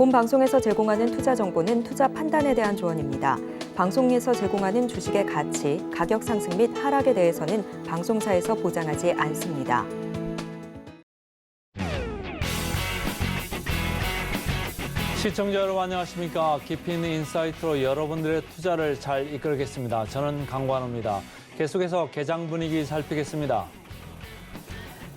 본 방송에서 제공하는 투자 정보는 투자 판단에 대한 조언입니다. 방송에서 제공하는 주식의 가치, 가격 상승 및 하락에 대해서는 방송사에서 보장하지 않습니다. 시청자 여러분 안녕하십니까. 깊이 있는 인사이트로 여러분들의 투자를 잘 이끌겠습니다. 저는 강관우입니다. 계속해서 개장 분위기 살피겠습니다.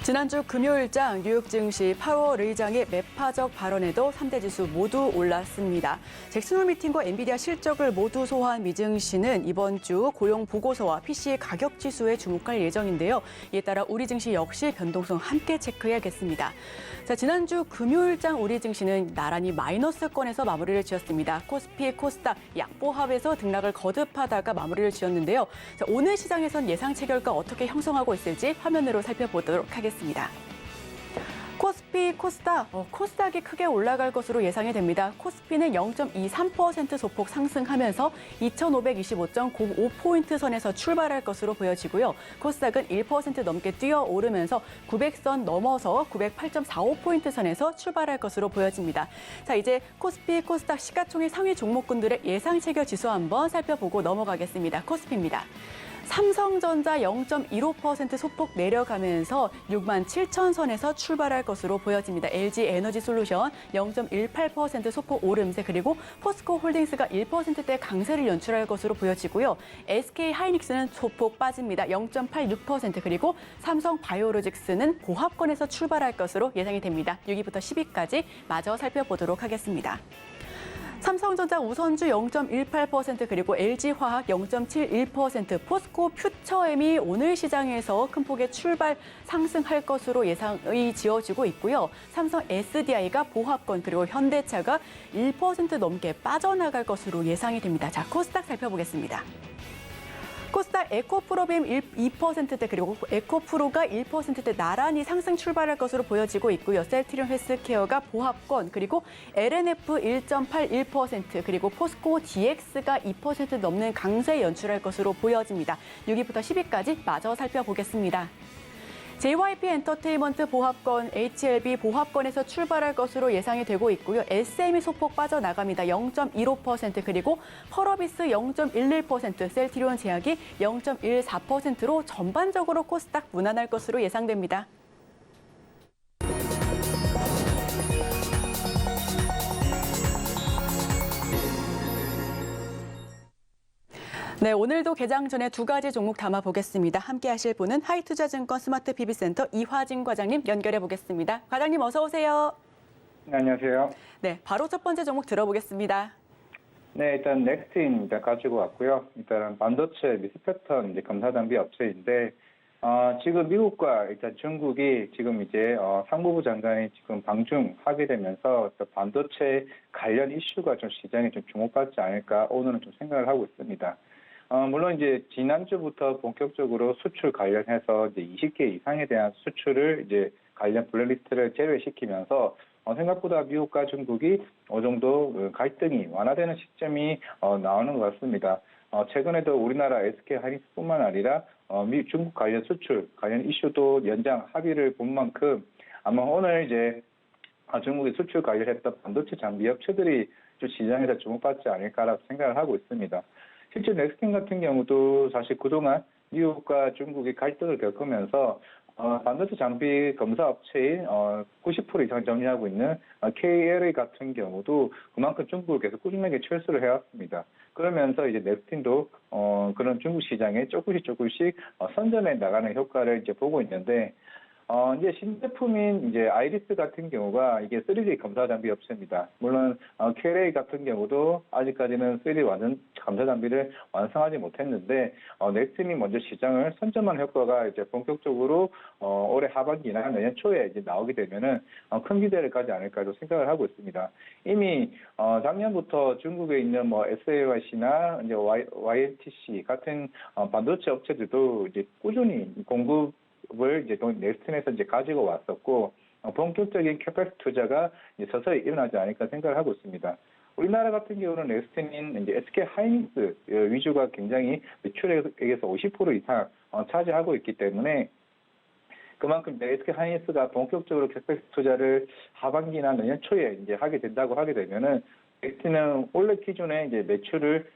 지난주 금요일장 뉴욕 증시 파월 의장의 매파적 발언에도 3대 지수 모두 올랐습니다. 잭슨홀 미팅과 엔비디아 실적을 모두 소화한 미증시는 이번 주 고용 보고서와 PC 가격 지수에 주목할 예정인데요. 이에 따라 우리 증시 역시 변동성 함께 체크해야겠습니다. 자, 지난주 금요일장 우리 증시는 나란히 마이너스권에서 마무리를 지었습니다. 코스피, 코스닥 약보합에서 등락을 거듭하다가 마무리를 지었는데요. 자, 오늘 시장에선 예상 체결가 어떻게 형성하고 있을지 화면으로 살펴보도록 하겠습니다. 코스피, 코스닥이 크게 올라갈 것으로 예상이 됩니다. 코스피는 0.23% 소폭 상승하면서 2,525.05포인트 선에서 출발할 것으로 보여지고요. 코스닥은 1% 넘게 뛰어오르면서 900선 넘어서 908.45포인트 선에서 출발할 것으로 보여집니다. 자, 이제 코스피, 코스닥 시가총액 상위 종목군들의 예상 체결 지수 한번 살펴보고 넘어가겠습니다. 코스피입니다. 삼성전자 0.15% 소폭 내려가면서 67,000선에서 출발할 것으로 보여집니다. LG에너지솔루션 0.18% 소폭 오름세, 그리고 포스코홀딩스가 1%대 강세를 연출할 것으로 보여지고요. SK하이닉스는 소폭 빠집니다. 0.86%, 그리고 삼성바이오로직스는 보합권에서 출발할 것으로 예상이 됩니다. 6위부터 10위까지 마저 살펴보도록 하겠습니다. 삼성전자 우선주 0.18%, 그리고 LG화학 0.71%, 포스코 퓨처엠이 오늘 시장에서 큰 폭의 출발 상승할 것으로 예상이 지어지고 있고요. 삼성 SDI가 보합권, 그리고 현대차가 1% 넘게 빠져나갈 것으로 예상이 됩니다. 자, 코스닥 살펴보겠습니다. 코스닥 에코프로빔 2%대, 그리고 에코프로가 1%대 나란히 상승 출발할 것으로 보여지고 있고요. 셀트리온 헬스케어가 보합권, 그리고 LNF 1.81%, 그리고 포스코 DX가 2% 넘는 강세 연출할 것으로 보여집니다. 6위부터 10위까지 마저 살펴보겠습니다. JYP 엔터테인먼트 보합권, HLB 보합권에서 출발할 것으로 예상이 되고 있고요. SM이 소폭 빠져나갑니다. 0.15%, 그리고 펄어비스 0.11%, 셀트리온 제약이 0.14%로 전반적으로 코스닥 무난할 것으로 예상됩니다. 네, 오늘도 개장 전에 두 가지 종목 담아보겠습니다. 함께 하실 분은 하이투자증권 스마트 PB센터 이화진 과장님 연결해 보겠습니다. 과장님 어서 오세요. 네, 안녕하세요. 네, 바로 첫 번째 종목 들어보겠습니다. 네, 일단 넥스틴 가지고 왔고요. 일단 반도체 미스 패턴 검사 장비 업체인데, 지금 미국과 일단 중국이 지금 이제 상무부 장관이 지금 방중 합의되면서 반도체 관련 이슈가 좀 시장에 좀 주목받지 않을까 오늘은 좀 생각을 하고 있습니다. 물론 이제 지난주부터 본격적으로 수출 관련해서 이제 20개 이상에 대한 수출을 이제 관련 블랙리스트를 제외시키면서 생각보다 미국과 중국이 어느 정도 갈등이 완화되는 시점이 나오는 것 같습니다. 최근에도 우리나라 SK하이닉스뿐만 아니라 중국 관련 수출 관련 이슈도 연장 합의를 본 만큼 아마 오늘 이제 중국의 수출 관련했던 반도체 장비 업체들이 좀 시장에서 주목받지 않을까라고 생각을 하고 있습니다. 실제 넥스틴 같은 경우도 사실 그동안 미국과 중국이 갈등을 겪으면서 반도체 장비 검사 업체인 90% 이상 점유하고 있는 KLA 같은 경우도 그만큼 중국을 계속 꾸준하게 철수를 해왔습니다. 그러면서 이제 넥스틴도 그런 중국 시장에 조금씩 선점해 나가는 효과를 이제 보고 있는데, 이제 신제품인 이제 아이리스 같은 경우가 이게 3D 검사 장비 업체입니다. 물론 KLA 같은 경우도 아직까지는 3D 검사 장비를 완성하지 못했는데 넥슨이 먼저 시장을 선점한 효과가 이제 본격적으로 올해 하반기나 내년 초에 이제 나오게 되면은 큰 기대를 가지 않을까도 생각을 하고 있습니다. 이미 작년부터 중국에 있는 뭐 SAYC나 이제 YMTC 같은 반도체 업체들도 이제 꾸준히 공급을 이제 넥슨에서 이제 가지고 왔었고, 본격적인 캐펙스 투자가 이제 서서히 일어나지 않을까 생각을 하고 있습니다. 우리나라 같은 경우는 넥스틴인 이제 SK하이닉스 위주가 굉장히 매출액에서 50% 이상 차지하고 있기 때문에 그만큼 이제 SK 하이닉스가 본격적으로 캡엑스 투자를 하반기나 내년 초에 이제 하게 된다고 하게 되면은 넥스틴은 원래 기존에 이제 매출을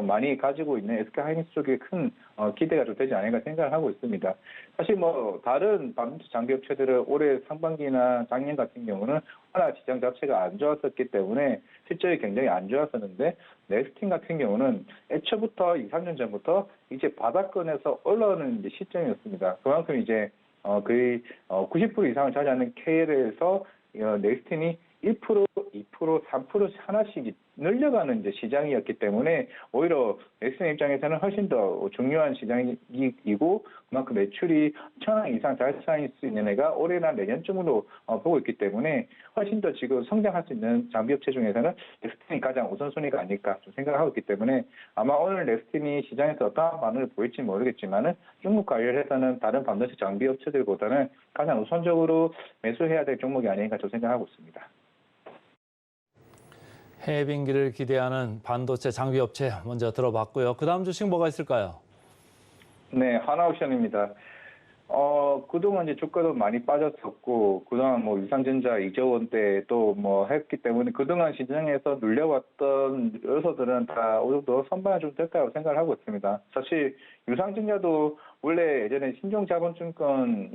많이 가지고 있는 SK 하이닉스 쪽에 큰 기대가 좀 되지 않을까 생각을 하고 있습니다. 사실 뭐 다른 반도체 장비 업체들은 올해 상반기나 작년 같은 경우는 워낙 시장 자체가 안 좋았었기 때문에 실적이 굉장히 안 좋았었는데 넥스틴 같은 경우는 애초부터 2, 3년 전부터 이제 바닥권에서 올라오는 이제 시점이었습니다. 그만큼 이제 거의 90% 이상을 차지하는 KL에서 넥스틴이 1%, 2%, 3% 하나씩 늘려가는 이제 시장이었기 때문에 오히려 넥슨 입장에서는 훨씬 더 중요한 시장이고 그만큼 매출이 1,000억 이상 달성할 수 있는 애가 올해나 내년쯤으로 보고 있기 때문에 훨씬 더 지금 성장할 수 있는 장비업체 중에서는 넥스틴이 가장 우선순위가 아닐까 좀 생각하고 있기 때문에 아마 오늘 넥스틴이 시장에서 어떠한 반응을 보일지 모르겠지만은 중국 관련해서는 다른 반도체 장비업체들보다는 가장 우선적으로 매수해야 될 종목이 아닌가 좀 생각하고 있습니다. 해외 bin기를 기대하는 반도체 장비 업체 먼저 들어봤고요. 그 다음 주식 뭐가 있을까요? 네, 하나옵션입니다. 그동안 이제 주가도 많이 빠졌었고, 그동안 뭐 유상전자 2조 원대 또 뭐 했기 때문에 그동안 시장에서 눌려왔던 요소들은 다 어느 정도 선반이 좀 됐다고 생각을 하고 있습니다. 사실 유상전자도 원래 예전에 신종자본증권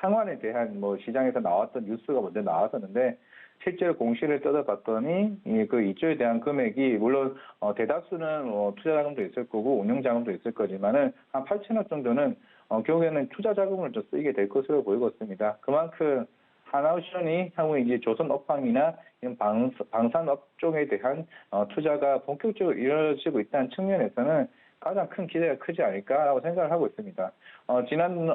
상환에 대한 뭐 시장에서 나왔던 뉴스가 먼저 나왔었는데, 실제로 공시를 뜯어봤더니 그 2조에 대한 금액이 물론 대다수는 투자 자금도 있을 거고 운용 자금도 있을 거지만은 한 8천억 정도는 결국에는 투자 자금을 좀 쓰이게 될 것으로 보이고 있습니다. 그만큼 하나옵션이 향후 이제 조선 업황이나 이런 방산 업종에 대한 투자가 본격적으로 이루어지고 있다는 측면에서는 가장 큰 기대가 크지 않을까라고 생각을 하고 있습니다. 지난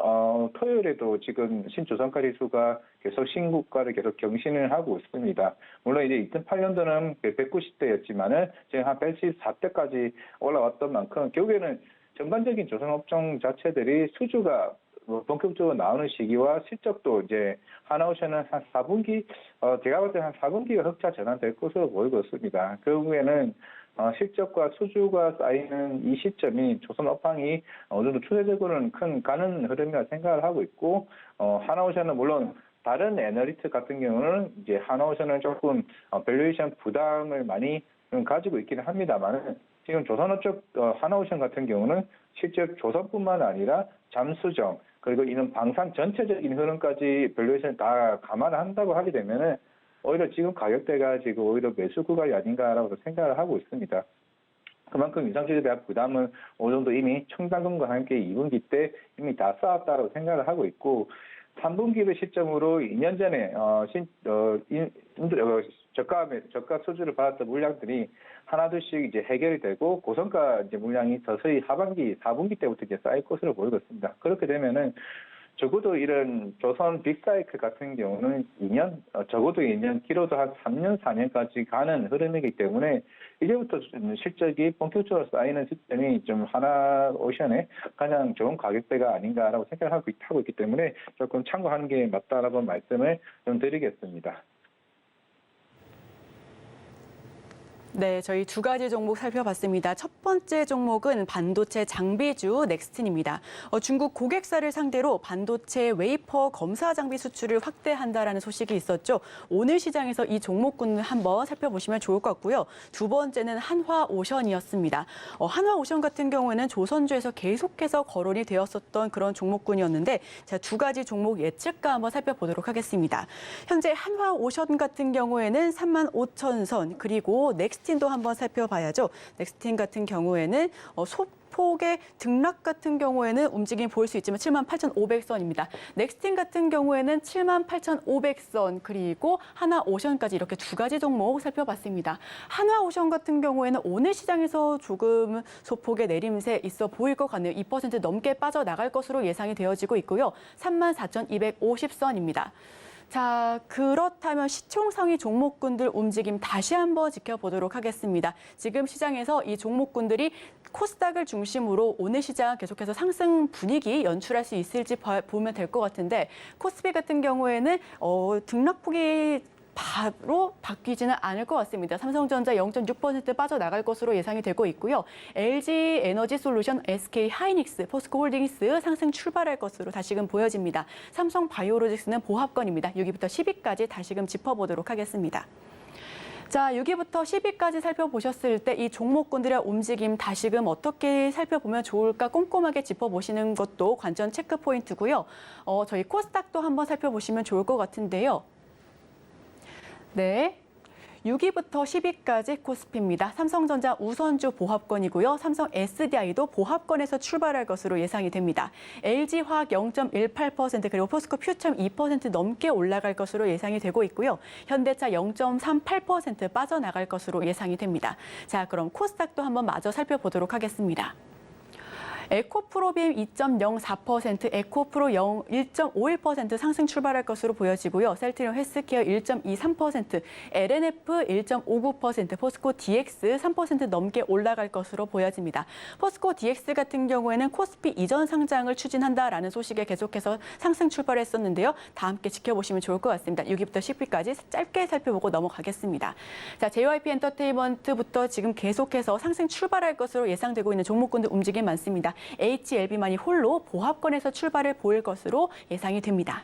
토요일에도 지금 신조선가 지수가 계속 신고가를 계속 경신을 하고 있습니다. 물론 이제 2008년도는 190대였지만은 지금 한 114대까지 올라왔던 만큼 결국에는 전반적인 조선 업종 자체들이 수주가 본격적으로 나오는 시기와 실적도 이제 하나옵션은 한 4분기 제가 볼 때 한 4분기가 흑자 전환될 것으로 보이고 있습니다. 결국에는 실적과 수주가 쌓이는 이 시점이 조선 업황이 어느 정도 추세적으로는 큰 가는 흐름이라 생각을 하고 있고 하나옵션은 물론 다른 애널리스트 같은 경우는 이제 하나옵션은 조금 밸류에이션 부담을 많이 좀 가지고 있기는 합니다만은 지금 조선업 쪽 하나옵션 같은 경우는 실제 조선뿐만 아니라 잠수정 그리고 이런 방산 전체적인 흐름까지 밸류에이션 다 감안한다고 하게 되면은 오히려 지금 가격대가 지금 오히려 매수 구간이 아닌가라고 생각을 하고 있습니다. 그만큼 유상증자에 대한 부담은 어느 정도 이미 청당금과 함께 2분기 때 이미 다 쌓았다고 생각을 하고 있고 3분기를 시점으로 2년 전에 저가 수주를 받았던 물량들이 하나둘씩 이제 해결이 되고 고성가 이제 물량이 서서히 하반기 4분기 때부터 이제 쌓일 것으로 보이고 있습니다. 그렇게 되면은 적어도 이런 조선 빅사이클 같은 경우는 2년, 적어도 2년, 길어도 한 3년, 4년까지 가는 흐름이기 때문에 이제부터 실적이 본격적으로 쌓이는 시점이 좀 하나오션의 가장 좋은 가격대가 아닌가라고 생각을 하고 있기 때문에 조금 참고하는 게 맞다라고 말씀을 좀 드리겠습니다. 네, 저희 두 가지 종목 살펴봤습니다. 첫 번째 종목은 반도체 장비주 넥스틴입니다. 중국 고객사를 상대로 반도체 웨이퍼 검사 장비 수출을 확대한다라는 소식이 있었죠. 오늘 시장에서 이 종목군을 한번 살펴보시면 좋을 것 같고요. 두 번째는 한화오션이었습니다. 한화오션 같은 경우에는 조선주에서 계속해서 거론이 되었었던 그런 종목군이었는데 자, 두 가지 종목 예측가 한번 살펴보도록 하겠습니다. 현재 한화오션 같은 경우에는 35,000선 그리고 넥스틴도 한번 살펴봐야죠. 넥스틴 같은 경우에는 소폭의 등락 같은 경우에는 움직임 보일 수 있지만 78,500선입니다. 넥스틴 같은 경우에는 78,500선 그리고 하나오션까지 이렇게 두 가지 종목 살펴봤습니다. 하나오션 같은 경우에는 오늘 시장에서 조금 소폭의 내림세 있어 보일 것 같네요. 2% 넘게 빠져나갈 것으로 예상이 되어지고 있고요. 34,250선입니다. 자, 그렇다면 시총상위 종목군들 움직임 다시 한번 지켜보도록 하겠습니다. 지금 시장에서 이 종목군들이 코스닥을 중심으로 오늘 시장 계속해서 상승 분위기 연출할 수 있을지 보면 될 것 같은데 코스피 같은 경우에는 등락폭이 바로 바뀌지는 않을 것 같습니다. 삼성전자 0.6% 빠져나갈 것으로 예상이 되고 있고요. LG 에너지솔루션, SK 하이닉스, 포스코 홀딩스 상승 출발할 것으로 다시금 보여집니다. 삼성 바이오로직스는 보합권입니다. 6위부터 10위까지 다시금 짚어보도록 하겠습니다. 자, 6위부터 10위까지 살펴보셨을 때 이 종목군들의 움직임 다시금 어떻게 살펴보면 좋을까 꼼꼼하게 짚어보시는 것도 관전 체크 포인트고요. 저희 코스닥도 한번 살펴보시면 좋을 것 같은데요. 네. 6위부터 10위까지 코스피입니다. 삼성전자 우선주 보합권이고요. 삼성 SDI도 보합권에서 출발할 것으로 예상이 됩니다. LG화학 0.18% 그리고 포스코 퓨처 2% 넘게 올라갈 것으로 예상이 되고 있고요. 현대차 0.38% 빠져나갈 것으로 예상이 됩니다. 자, 그럼 코스닥도 한번 마저 살펴보도록 하겠습니다. 에코프로비엠 2.04%, 에코프로 1.51% 상승 출발할 것으로 보여지고요. 셀트리온 헬스케어 1.23%, LNF 1.59%, 포스코 DX 3% 넘게 올라갈 것으로 보여집니다. 포스코 DX 같은 경우에는 코스피 이전 상장을 추진한다라는 소식에 계속해서 상승 출발했었는데요. 다 함께 지켜보시면 좋을 것 같습니다. 6위부터 10위까지 짧게 살펴보고 넘어가겠습니다. 자, JYP 엔터테인먼트부터 지금 계속해서 상승 출발할 것으로 예상되고 있는 종목군들 움직임 많습니다. HLB만이 홀로 보합권에서 출발을 보일 것으로 예상이 됩니다.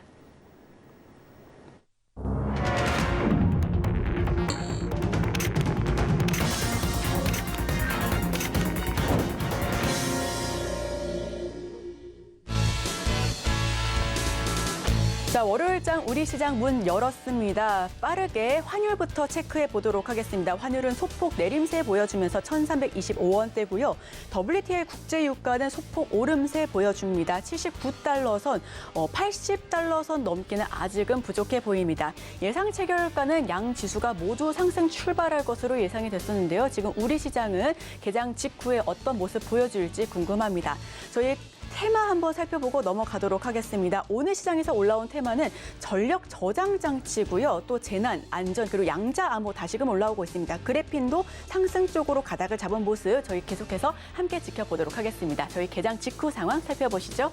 자, 월요일장 우리 시장 문 열었습니다. 빠르게 환율부터 체크해 보도록 하겠습니다. 환율은 소폭 내림세 보여주면서 1,325원대고요. WTI 국제유가는 소폭 오름세 보여줍니다. 79달러 선, 80달러 선 넘기는 아직은 부족해 보입니다. 예상 체결가는 양 지수가 모두 상승 출발할 것으로 예상이 됐었는데요. 지금 우리 시장은 개장 직후에 어떤 모습 보여줄지 궁금합니다. 저희 테마 한번 살펴보고 넘어가도록 하겠습니다. 오늘 시장에서 올라온 테마는 전력 저장 장치고요. 또 재난, 안전, 그리고 양자 암호 다시금 올라오고 있습니다. 그래핀도 상승 쪽으로 가닥을 잡은 모습 저희 계속해서 함께 지켜보도록 하겠습니다. 저희 개장 직후 상황 살펴보시죠.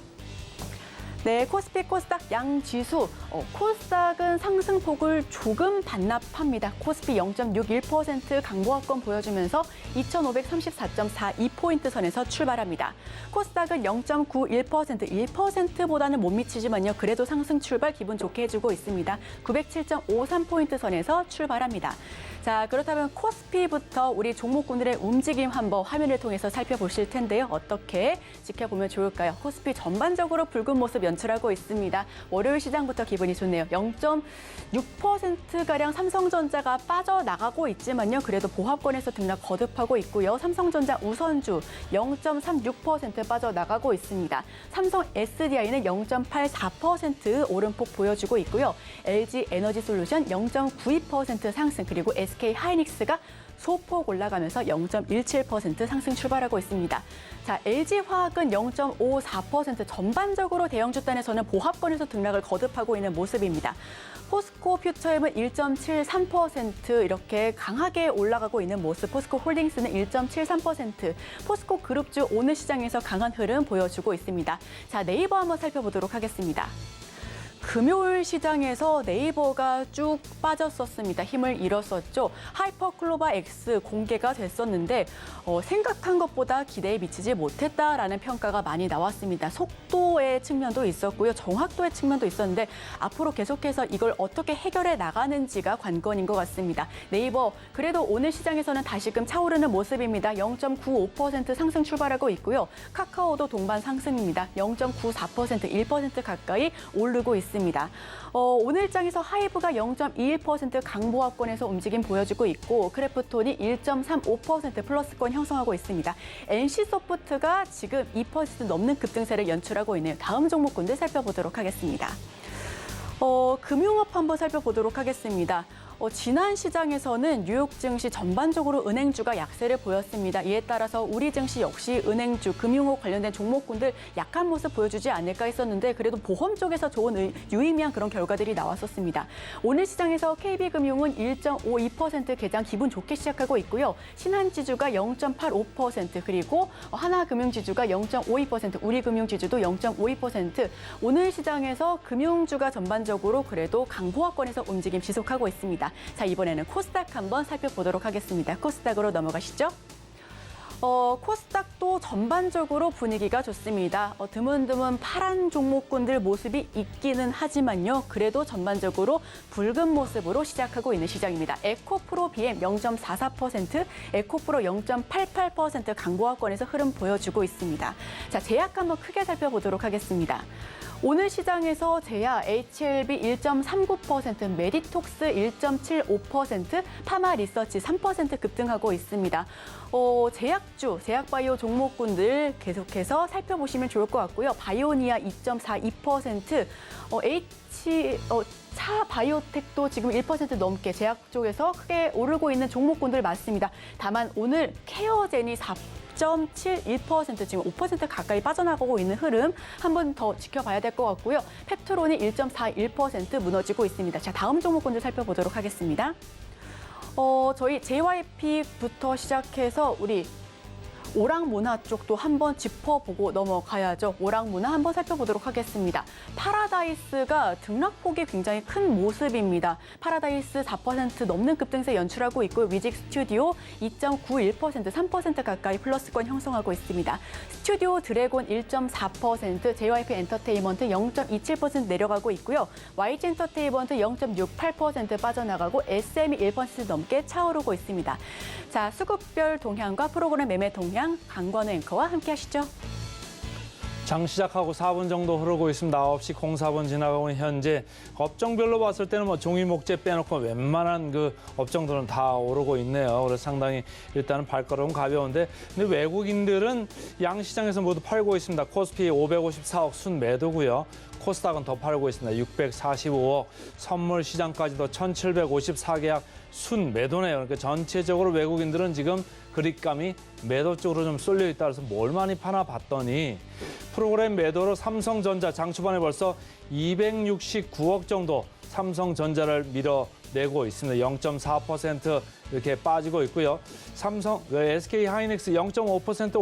네, 코스피, 코스닥 양지수. 코스닥은 상승폭을 조금 반납합니다. 코스피 0.61% 강보합권 보여주면서 2,534.42포인트 선에서 출발합니다. 코스닥은 0.91%, 1%보다는 못 미치지만요. 그래도 상승 출발 기분 좋게 해주고 있습니다. 907.53포인트 선에서 출발합니다. 자, 그렇다면 코스피부터 우리 종목군들의 움직임 한번 화면을 통해서 살펴보실 텐데요. 어떻게 지켜보면 좋을까요? 코스피 전반적으로 붉은 모습 연출하고 있습니다. 월요일 시장부터 기분이 좋네요. 0.6%가량 삼성전자가 빠져나가고 있지만요. 그래도 보합권에서 등락 거듭하고 있고요. 삼성전자 우선주 0.36% 빠져나가고 있습니다. 삼성 SDI는 0.84% 오름폭 보여주고 있고요. LG 에너지솔루션 0.92% 상승, 그리고 SK 하이닉스가 소폭 올라가면서 0.17% 상승 출발하고 있습니다. 자, LG화학은 0.54% 전반적으로 대형주단에서는 보합권에서 등락을 거듭하고 있는 모습입니다. 포스코 퓨처엠은 1.73% 이렇게 강하게 올라가고 있는 모습, 포스코 홀딩스는 1.73%, 포스코 그룹주 오늘 시장에서 강한 흐름 보여주고 있습니다. 자, 네이버 한번 살펴보도록 하겠습니다. 금요일 시장에서 네이버가 쭉 빠졌었습니다. 힘을 잃었었죠. 하이퍼클로바 X 공개가 됐었는데 생각한 것보다 기대에 미치지 못했다라는 평가가 많이 나왔습니다. 속도의 측면도 있었고요. 정확도의 측면도 있었는데 앞으로 계속해서 이걸 어떻게 해결해 나가는지가 관건인 것 같습니다. 네이버 그래도 오늘 시장에서는 다시금 차오르는 모습입니다. 0.95% 상승 출발하고 있고요. 카카오도 동반 상승입니다. 0.94%, 1% 가까이 오르고 있습니다. 오늘장에서 하이브가 0.21% 강보합권에서 움직임 보여주고 있고 크래프톤이 1.35% 플러스권 형성하고 있습니다. NC소프트가 지금 2% 넘는 급등세를 연출하고 있는 다음 종목군들 살펴보도록 하겠습니다. 금융업 한번 살펴보도록 하겠습니다. 지난 시장에서는 뉴욕 증시 전반적으로 은행주가 약세를 보였습니다. 이에 따라서 우리 증시 역시 은행주, 금융업 관련된 종목군들 약한 모습 보여주지 않을까 했었는데 그래도 보험 쪽에서 좋은 유의미한 그런 결과들이 나왔었습니다. 오늘 시장에서 KB금융은 1.52% 개장 기분 좋게 시작하고 있고요. 신한지주가 0.85% 그리고 하나금융지주가 0.52%, 우리금융지주도 0.52%. 오늘 시장에서 금융주가 전반적으로 전반적으로 그래도 강보합권에서 움직임 지속하고 있습니다. 자, 이번에는 코스닥 한번 살펴보도록 하겠습니다. 코스닥으로 넘어가시죠. 코스닥도 전반적으로 분위기가 좋습니다. 드문드문 파란 종목군들 모습이 있기는 하지만요. 그래도 전반적으로 붉은 모습으로 시작하고 있는 시장입니다. 에코프로 BM 0.44%, 에코프로 0.88% 강보합권에서 흐름 보여주고 있습니다. 자, 제약 한번 크게 살펴보도록 하겠습니다. 오늘 시장에서 제야 HLB 1.39%, 메디톡스 1.75%, 파마리서치 3% 급등하고 있습니다. 제약주, 제약바이오 종목군들 계속해서 살펴보시면 좋을 것 같고요. 바이오니아 2.42%, 차 바이오텍도 지금 1% 넘게 제약 쪽에서 크게 오르고 있는 종목군들 맞습니다. 다만 오늘 케어젠이 4.71% 지금 5% 가까이 빠져나가고 있는 흐름 한 번 더 지켜봐야 될 것 같고요. 펩트론이 1.41% 무너지고 있습니다. 자, 다음 종목군들 살펴보도록 하겠습니다. 저희 JYP부터 시작해서 우리 오락문화 쪽도 한번 짚어보고 넘어가야죠. 오락문화 한번 살펴보도록 하겠습니다. 파라다이스가 등락폭이 굉장히 큰 모습입니다. 파라다이스 4% 넘는 급등세 연출하고 있고 위직 스튜디오 2.91%, 3% 가까이 플러스권 형성하고 있습니다. 스튜디오 드래곤 1.4%, JYP 엔터테인먼트 0.27% 내려가고 있고요. YG 엔터테인먼트 0.68% 빠져나가고 SM이 1% 넘게 차오르고 있습니다. 자, 수급별 동향과 프로그램 매매 동향 강관우 앵커와 함께 하시죠. 장 시작하고 4분 정도 흐르고 있습니다. 9시 04분 지나가고 있는 현재 업종별로 봤을 때는 뭐 종이 목재 빼놓고 웬만한 그 업종들은 다 오르고 있네요. 그래서 상당히 일단은 발걸음 가벼운데 근데 외국인들은 양시장에서 모두 팔고 있습니다. 코스피 554억 순 매도고요. 코스닥은 더 팔고 있습니다. 645억, 선물 시장까지도 1,754계약 순 매도네요. 그러니까 전체적으로 외국인들은 지금 그립감이 매도 쪽으로 좀 쏠려 있다 그래서 뭘 많이 파나 봤더니 프로그램 매도로 삼성전자 장 초반에 벌써 269억 정도 삼성전자를 밀어내고 있습니다. 0.4% 이렇게 빠지고 있고요. SK 하이닉스 0.5%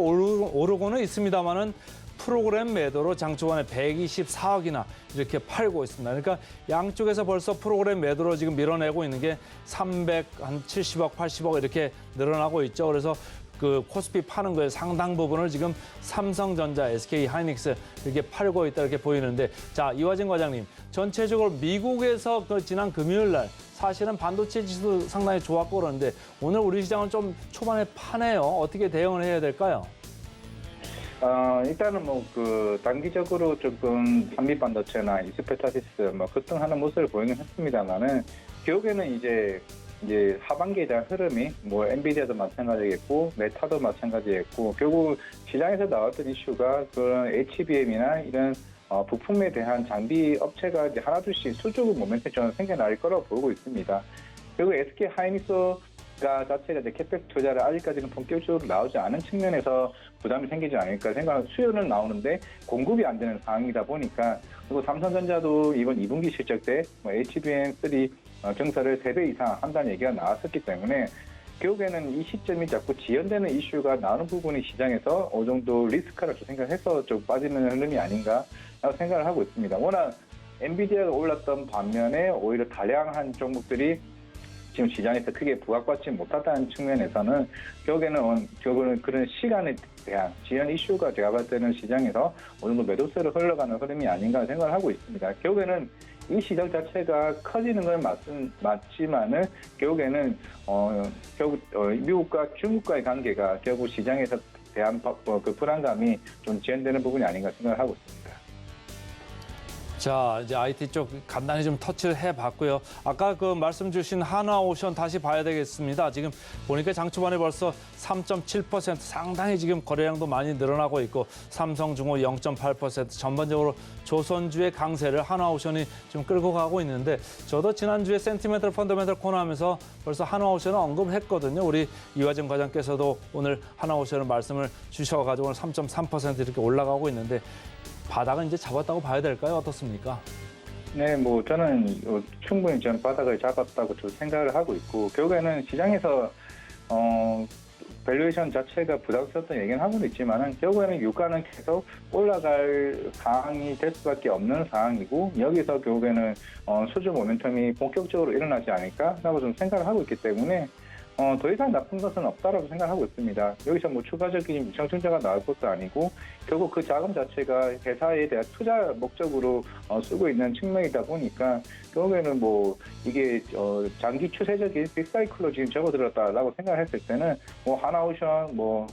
오르고는 있습니다만은 프로그램 매도로 장 초반에 124억이나 이렇게 팔고 있습니다. 그러니까 양쪽에서 벌써 프로그램 매도로 지금 밀어내고 있는 게 370억, 80억 이렇게 늘어나고 있죠. 그래서 그 코스피 파는 거에 상당 부분을 지금 삼성전자, SK 하이닉스 이렇게 팔고 있다 이렇게 보이는데 자, 이화진 과장님, 전체적으로 미국에서 그 지난 금요일 날 사실은 반도체 지수도 상당히 좋았고 그러는데 오늘 우리 시장은 좀 초반에 파네요. 어떻게 대응을 해야 될까요? 일단은 단기적으로 조금 한미 반도체나 이스페타시스 급등하는 모습을 보이긴 했습니다만은 결국에는 이제 하반기에 대한 흐름이 엔비디아도 마찬가지겠고 메타도 마찬가지겠고 결국 시장에서 나왔던 이슈가 그런 HBM이나 이런 부품에 대한 장비 업체가 이제 하나둘씩 수주급 모멘텀이 저는 생겨날 거라고 보고 있습니다. 그리고 SK 하이닉스가 자체가 이제 캐펙 투자를 아직까지는 본격적으로 나오지 않은 측면에서 부담이 생기지 않을까 생각하는 수요는 나오는데 공급이 안 되는 상황이다 보니까 그리고 삼성전자도 이번 2분기 실적 때 HBM3 증설을 3배 이상 한다는 얘기가 나왔었기 때문에 결국에는 이 시점이 자꾸 지연되는 이슈가 나오는 부분이 시장에서 어느 정도 리스크라고 생각해서 좀 빠지는 흐름이 아닌가라고 생각을 하고 있습니다. 워낙 엔비디아가 올랐던 반면에 오히려 다량한 종목들이 지금 시장에서 크게 부각받지 못하다는 측면에서는 결국에는 그런 시간에 대한 지연 이슈가 제가 봤을 때는 시장에서 어느 정도 매도세로 흘러가는 흐름이 아닌가 생각을 하고 있습니다. 결국에는 이 시장 자체가 커지는 건 맞지만은 결국에는 미국과 중국과의 관계가 결국 시장에서 대한 그 불안감이 좀 지연되는 부분이 아닌가 생각을 하고 있습니다. 자, 이제 IT 쪽 간단히 좀 터치를 해봤고요. 아까 그 말씀 주신 한화오션 다시 봐야 되겠습니다. 지금 보니까 장 초반에 벌써 3.7% 상당히 지금 거래량도 많이 늘어나고 있고 삼성중호 0.8% 전반적으로 조선주의 강세를 한화오션이 좀 끌고 가고 있는데 저도 지난주에 센티멘털 펀더멘털 코너 하면서 벌써 한화오션을 언급을 했거든요. 우리 이화정 과장께서도 오늘 한화오션을 말씀을 주셔가지고 오늘 3.3% 이렇게 올라가고 있는데 바닥은 이제 잡았다고 봐야 될까요? 어떻습니까? 네, 저는 충분히 전 바닥을 잡았다고 생각을 하고 있고 결국에는 시장에서 밸류에이션 자체가 부담스럽다는 얘기는 하고는 있지만은 결국에는 유가는 계속 올라갈 상황이 될 수밖에 없는 상황이고 여기서 결국에는 수주 모멘텀이 본격적으로 일어나지 않을까라고 좀 생각을 하고 있기 때문에 더 이상 나쁜 것은 없다라고 생각하고 있습니다. 여기서 뭐 추가적인 유상 증자가 나올 것도 아니고 결국 그 자금 자체가 회사에 대한 투자 목적으로 쓰고 있는 측면이다 보니까 결국에는 뭐 이게 장기 추세적인 빅사이클로 지금 접어들었다라고 생각했을 때는 뭐 하나오션, 뭐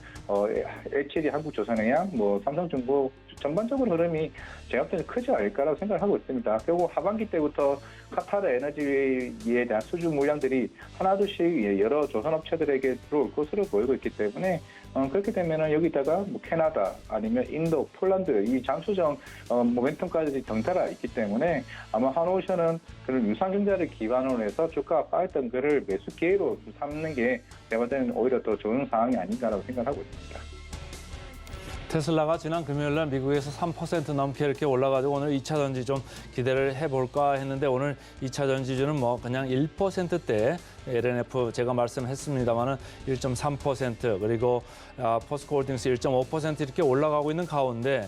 LCD 한국조선해양, 뭐 삼성중공 전반적으로 흐름이 제가 볼 때는 크지 않을까라고 생각을 하고 있습니다. 결국 하반기 때부터 카타르 에너지에 대한 수주 물량들이 하나둘씩 여러 조선업체들에게 들어올 것으로 보이고 있기 때문에 그렇게 되면은 여기다가 뭐 캐나다 아니면 인도, 폴란드 이 장수정 모멘텀까지 덩달아 있기 때문에 아마 한오션은 그런 유상증자를 기반으로 해서 주가가 빠졌던 거를 매수 기회로 삼는 게 제가 볼 때는 오히려 더 좋은 상황이 아닌가라고 생각하고 있습니다. 테슬라가 지난 금요일 날 미국에서 3% 넘게 이렇게 올라가지고 오늘 2차 전지 좀 기대를 해볼까 했는데 오늘 2차 전지주는 뭐 그냥 1%대 LNF 제가 말씀했습니다마는 1.3% 그리고 포스코홀딩스 1.5% 이렇게 올라가고 있는 가운데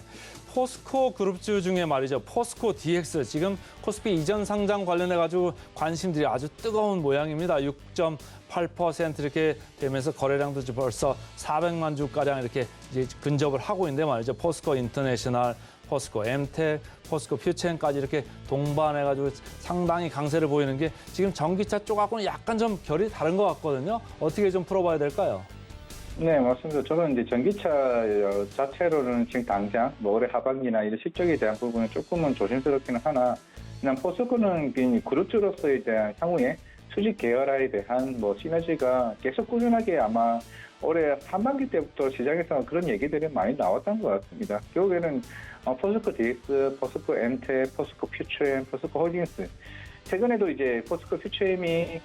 포스코 그룹주 중에 말이죠. 포스코 DX 지금 코스피 이전 상장 관련해 가지고 관심들이 아주 뜨거운 모양입니다. 6.8% 이렇게 되면서 거래량도 벌써 400만 주가량 이렇게 이제 근접을 하고 있는데 말이죠. 포스코 인터내셔널, 포스코 엠텍, 포스코 퓨첸까지 이렇게 동반해 가지고 상당히 강세를 보이는 게 지금 전기차 쪽하고는 약간 좀 결이 다른 것 같거든요. 어떻게 좀 풀어봐야 될까요? 네, 맞습니다. 저는 이제 전기차 자체로는 지금 당장 뭐 올해 하반기나 이런 실적에 대한 부분은 조금은 조심스럽기는 하나, 그냥 포스코는 그룹주로서에 대한 향후에 수직 계열화에 대한 뭐 시너지가 계속 꾸준하게 아마 올해 하반기 때부터 시장에서 그런 얘기들이 많이 나왔던 것 같습니다. 결국에는 포스코 DX, 포스코 엠텍, 포스코 퓨처엠, 포스코 홀딩스 최근에도 이제 포스코 퓨처엠이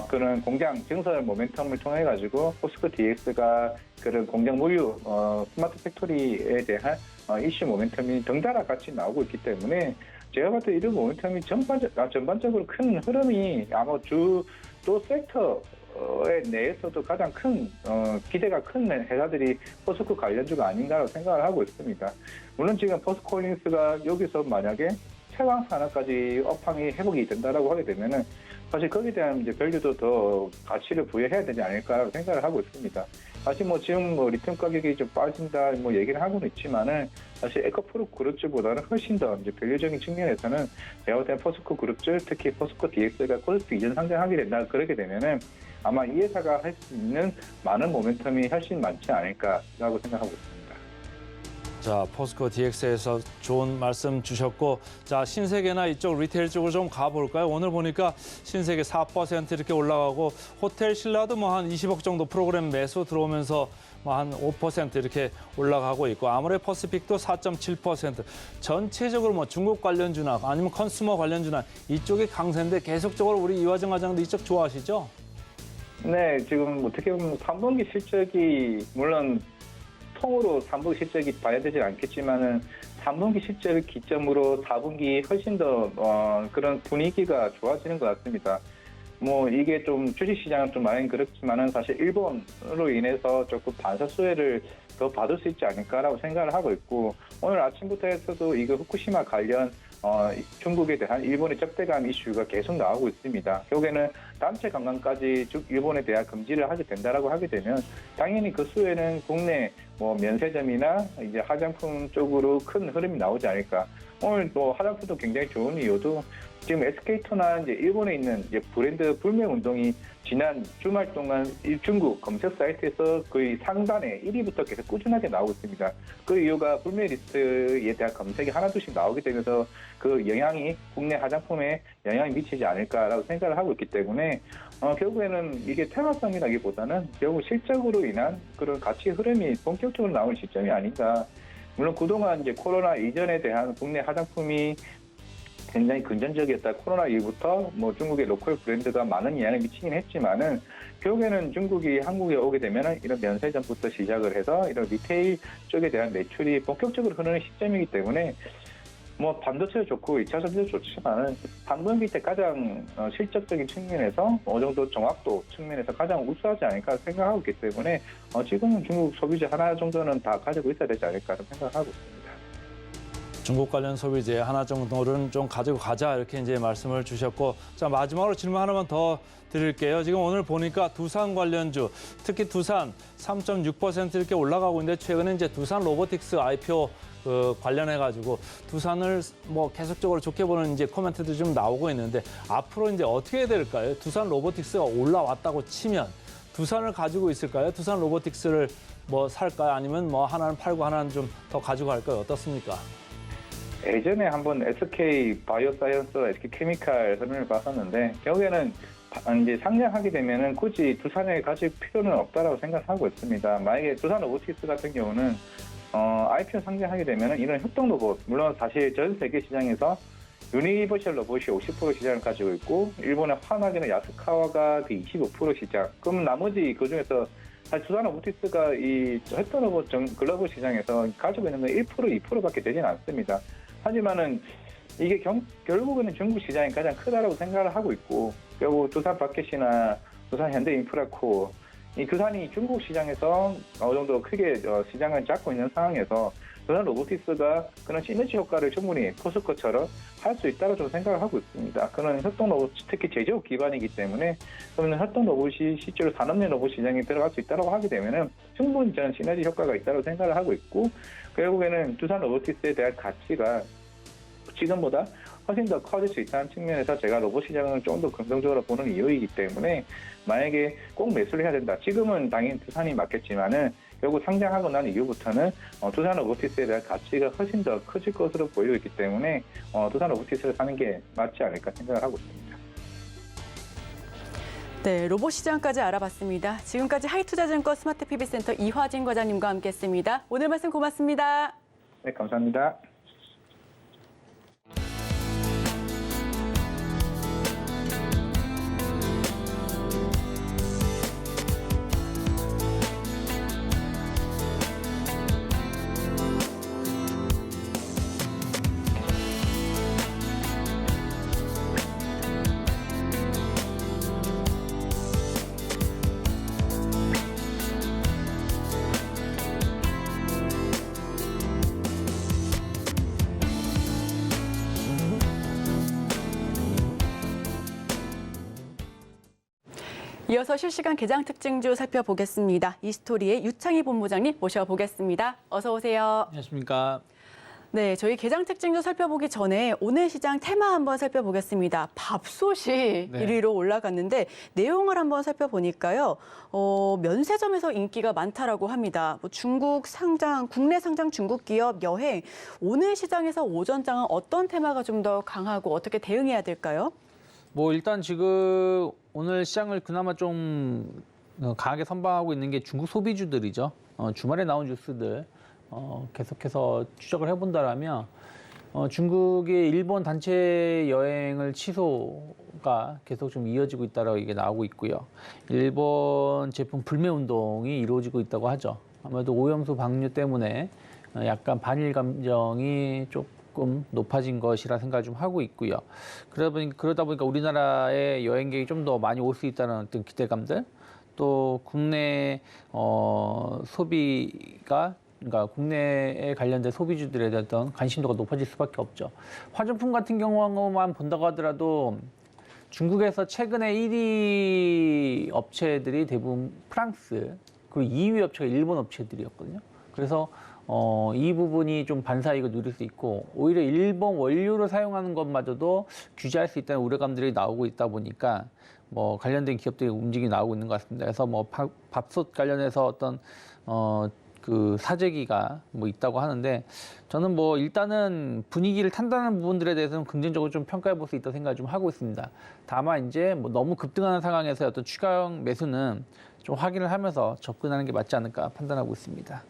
그런 공장 증설 모멘텀을 통해 가지고 포스코 DX가 그런 공장 물류 스마트 팩토리에 대한 이슈 모멘텀이 덩달아 같이 나오고 있기 때문에 제가 봤을 때 이런 모멘텀이 전반적으로 큰 흐름이 아마 또 섹터에 내에서도 가장 큰 기대가 큰 회사들이 포스코 관련주가 아닌가라고 생각을 하고 있습니다. 물론 지금 포스코 홀딩스가 여기서 만약에 채광 산업까지 업황이 회복이 된다라고 하게 되면은 사실 거기에 대한 이제 밸류도 더 가치를 부여해야 되지 않을까라고 생각을 하고 있습니다. 사실 뭐 지금 뭐 리튬 가격이 좀 빠진다 뭐 얘기를 하고는 있지만은 사실 에코프로 그룹주보다는 훨씬 더 이제 밸류적인 측면에서는 제가 볼 때는 포스코 그룹주 특히 포스코 DX가 코스피 이전 상장하게 된다 그러게 되면은 아마 이 회사가 할 수 있는 많은 모멘텀이 훨씬 많지 않을까라고 생각하고 있습니다. 자, 포스코 DX에서 좋은 말씀 주셨고, 자, 신세계나 이쪽 리테일 쪽으로 좀 가볼까요? 오늘 보니까 신세계 4% 이렇게 올라가고, 호텔 신라도 뭐 한 20억 정도 프로그램 매수 들어오면서 뭐 한 5% 이렇게 올라가고 있고, 아모레 퍼시픽도 4.7%. 전체적으로 뭐 중국 관련주나 아니면 컨슈머 관련주나 이쪽이 강세인데 계속적으로 우리 이화정 과장도 이쪽 좋아하시죠? 네, 지금 어떻게 보면 3분기 실적이 물론 통으로 3분기 실적이 봐야 되지 않겠지만은 3분기 실적을 기점으로 4분기 훨씬 더 그런 분위기가 좋아지는 것 같습니다. 뭐 이게 좀 주식시장은 좀 많이 그렇지만은 사실 일본으로 인해서 조금 반사 수혜를 더 받을 수 있지 않을까라고 생각을 하고 있고 오늘 아침부터 해서도 이거 후쿠시마 관련 중국에 대한 일본의 적대감 이슈가 계속 나오고 있습니다. 결국에는 단체 관광까지 일본에 대한 금지를 하게 된다라고 하게 되면 당연히 그 수혜는 국내 뭐 면세점이나 이제 화장품 쪽으로 큰 흐름이 나오지 않을까. 오늘 또 화장품도 굉장히 좋은 이유도 지금 SK토나 이제 일본에 있는 이제 브랜드 불매 운동이 지난 주말 동안 중국 검색 사이트에서 거의 상단에 1위부터 계속 꾸준하게 나오고 있습니다. 그 이유가 불매 리스트에 대한 검색이 하나둘씩 나오게 되면서 그 영향이 국내 화장품에 영향이 미치지 않을까라고 생각을 하고 있기 때문에 결국에는 이게 테마성이라기보다는 결국 실적으로 인한 그런 가치 흐름이 본격적으로 나오는 시점이 아닌가. 물론 그동안 이제 코로나 이전에 대한 국내 화장품이 굉장히 긍정적이었다. 코로나 이후부터 뭐 중국의 로컬 브랜드가 많은 영향을 미치긴 했지만은 결국에는 중국이 한국에 오게 되면은 이런 면세점부터 시작을 해서 이런 리테일 쪽에 대한 매출이 본격적으로 흐르는 시점이기 때문에 뭐 반도체도 좋고 2차 전지도 좋지만은 당분기 때 가장 실적적인 측면에서 어느 정도 정확도 측면에서 가장 우수하지 않을까 생각하고 있기 때문에 지금은 중국 소비재 하나 정도는 다 가지고 있어야 되지 않을까 생각하고 있습니다. 중국 관련 소비재 하나 정도는 좀 가지고 가자 이렇게 이제 말씀을 주셨고, 자 마지막으로 질문 하나만 더 드릴게요. 지금 오늘 보니까 두산 관련주, 특히 두산 3.6% 이렇게 올라가고 있는데 최근에 이제 두산 로보틱스 IPO 관련해가지고 두산을 뭐 계속적으로 좋게 보는 이제 코멘트도 좀 나오고 있는데 앞으로 이제 어떻게 될까요? 두산 로보틱스가 올라왔다고 치면 두산을 가지고 있을까요? 두산 로보틱스를 뭐 살까요? 아니면 뭐 하나는 팔고 하나는 좀 더 가지고 갈까요? 어떻습니까? 예전에 한번 SK 바이오사이언스와 SK 케미칼 설명을 봤었는데 결국에는 이제 상장하게 되면은 굳이 두산에 가질 필요는 없다라고 생각하고 있습니다. 만약에 두산 로보틱스 같은 경우는 IPO 상장하게 되면은 이런 협동 로봇, 물론 사실 전 세계 시장에서 유니버셜 로봇이 50% 시장을 가지고 있고 일본의 화나기나 야스카와가 25% 시장. 그럼 나머지 그 중에서 사실 두산 로보틱스가 이 협동 로봇 글로벌 시장에서 가지고 있는 건 1%, 2%밖에 되지는 않습니다. 하지만은 이게 결국에는 중국 시장이 가장 크다라고 생각을 하고 있고, 결국 두산 바켓이나 두산 현대인프라코, 이 두산이 중국 시장에서 어느 정도 크게 시장을 잡고 있는 상황에서 두산 로보틱스가 그런 시너지 효과를 충분히 포스코처럼 할 수 있다고 저는 생각을 하고 있습니다. 그런 협동 로봇, 특히 제조업 기반이기 때문에 그러면 협동 로봇이 실제로 산업용 로봇 시장에 들어갈 수 있다고 하게 되면은 충분히 저는 시너지 효과가 있다고 생각을 하고 있고, 결국에는 두산 로보틱스에 대한 가치가 지금보다 훨씬 더 커질 수 있다는 측면에서 제가 로봇 시장을 좀 더 긍정적으로 보는 이유이기 때문에 만약에 꼭 매수를 해야 된다. 지금은 당연히 두산이 맞겠지만은 결국 상장하고 난 이후부터는 두산 로보틱스에 대한 가치가 훨씬 더 커질 것으로 보이고 있기 때문에 두산 로보틱스를 사는 게 맞지 않을까 생각을 하고 있습니다. 네, 로봇 시장까지 알아봤습니다. 지금까지 하이투자증권 스마트 PB센터 이화진 과장님과 함께했습니다. 오늘 말씀 고맙습니다. 네, 감사합니다. 이어서 실시간 개장 특징주 살펴보겠습니다. 이스토리의 유창희 본부장님 모셔보겠습니다. 어서 오세요. 안녕하십니까. 네, 저희 개장 특징주 살펴보기 전에 오늘 시장 테마 한번 살펴보겠습니다. 밥솥이 1위로 올라갔는데 내용을 한번 살펴보니까요. 면세점에서 인기가 많다라고 합니다. 뭐 중국 상장, 국내 상장 중국 기업 여행. 오늘 시장에서 오전장은 어떤 테마가 좀 더 강하고 어떻게 대응해야 될까요? 뭐 일단 지금 오늘 시장을 그나마 좀 강하게 선방하고 있는 게 중국 소비주들이죠. 주말에 나온 뉴스들 계속해서 추적을 해본다라면 중국의 일본 단체 여행을 취소가 계속 좀 이어지고 있다라고 이게 나오고 있고요. 일본 제품 불매 운동이 이루어지고 있다고 하죠. 아무래도 오염수 방류 때문에 약간 반일 감정이 조금 높아진 것이라 생각을 좀 하고 있고요. 그러다 보니까 우리나라의 여행객이 좀 더 많이 올 수 있다는 어떤 기대감들, 또 국내 소비가 그러니까 국내에 관련된 소비주들에 대한 어떤 관심도가 높아질 수밖에 없죠. 화장품 같은 경우만 본다고 하더라도 중국에서 최근에 1위 업체들이 대부분 프랑스, 그리고 2위 업체가 일본 업체들이었거든요. 그래서 이 부분이 좀 반사이익을 누릴 수 있고, 오히려 일본 원료를 사용하는 것마저도 규제할 수 있다는 우려감들이 나오고 있다 보니까 뭐 관련된 기업들의 움직임이 나오고 있는 것 같습니다. 그래서 뭐 밥솥 관련해서 어떤 그 사재기가 뭐 있다고 하는데, 저는 뭐 일단은 분위기를 탄다는 부분들에 대해서는 긍정적으로 좀 평가해 볼 수 있다고 생각을 좀 하고 있습니다. 다만 이제 뭐 너무 급등하는 상황에서 어떤 추가형 매수는 좀 확인을 하면서 접근하는 게 맞지 않을까 판단하고 있습니다.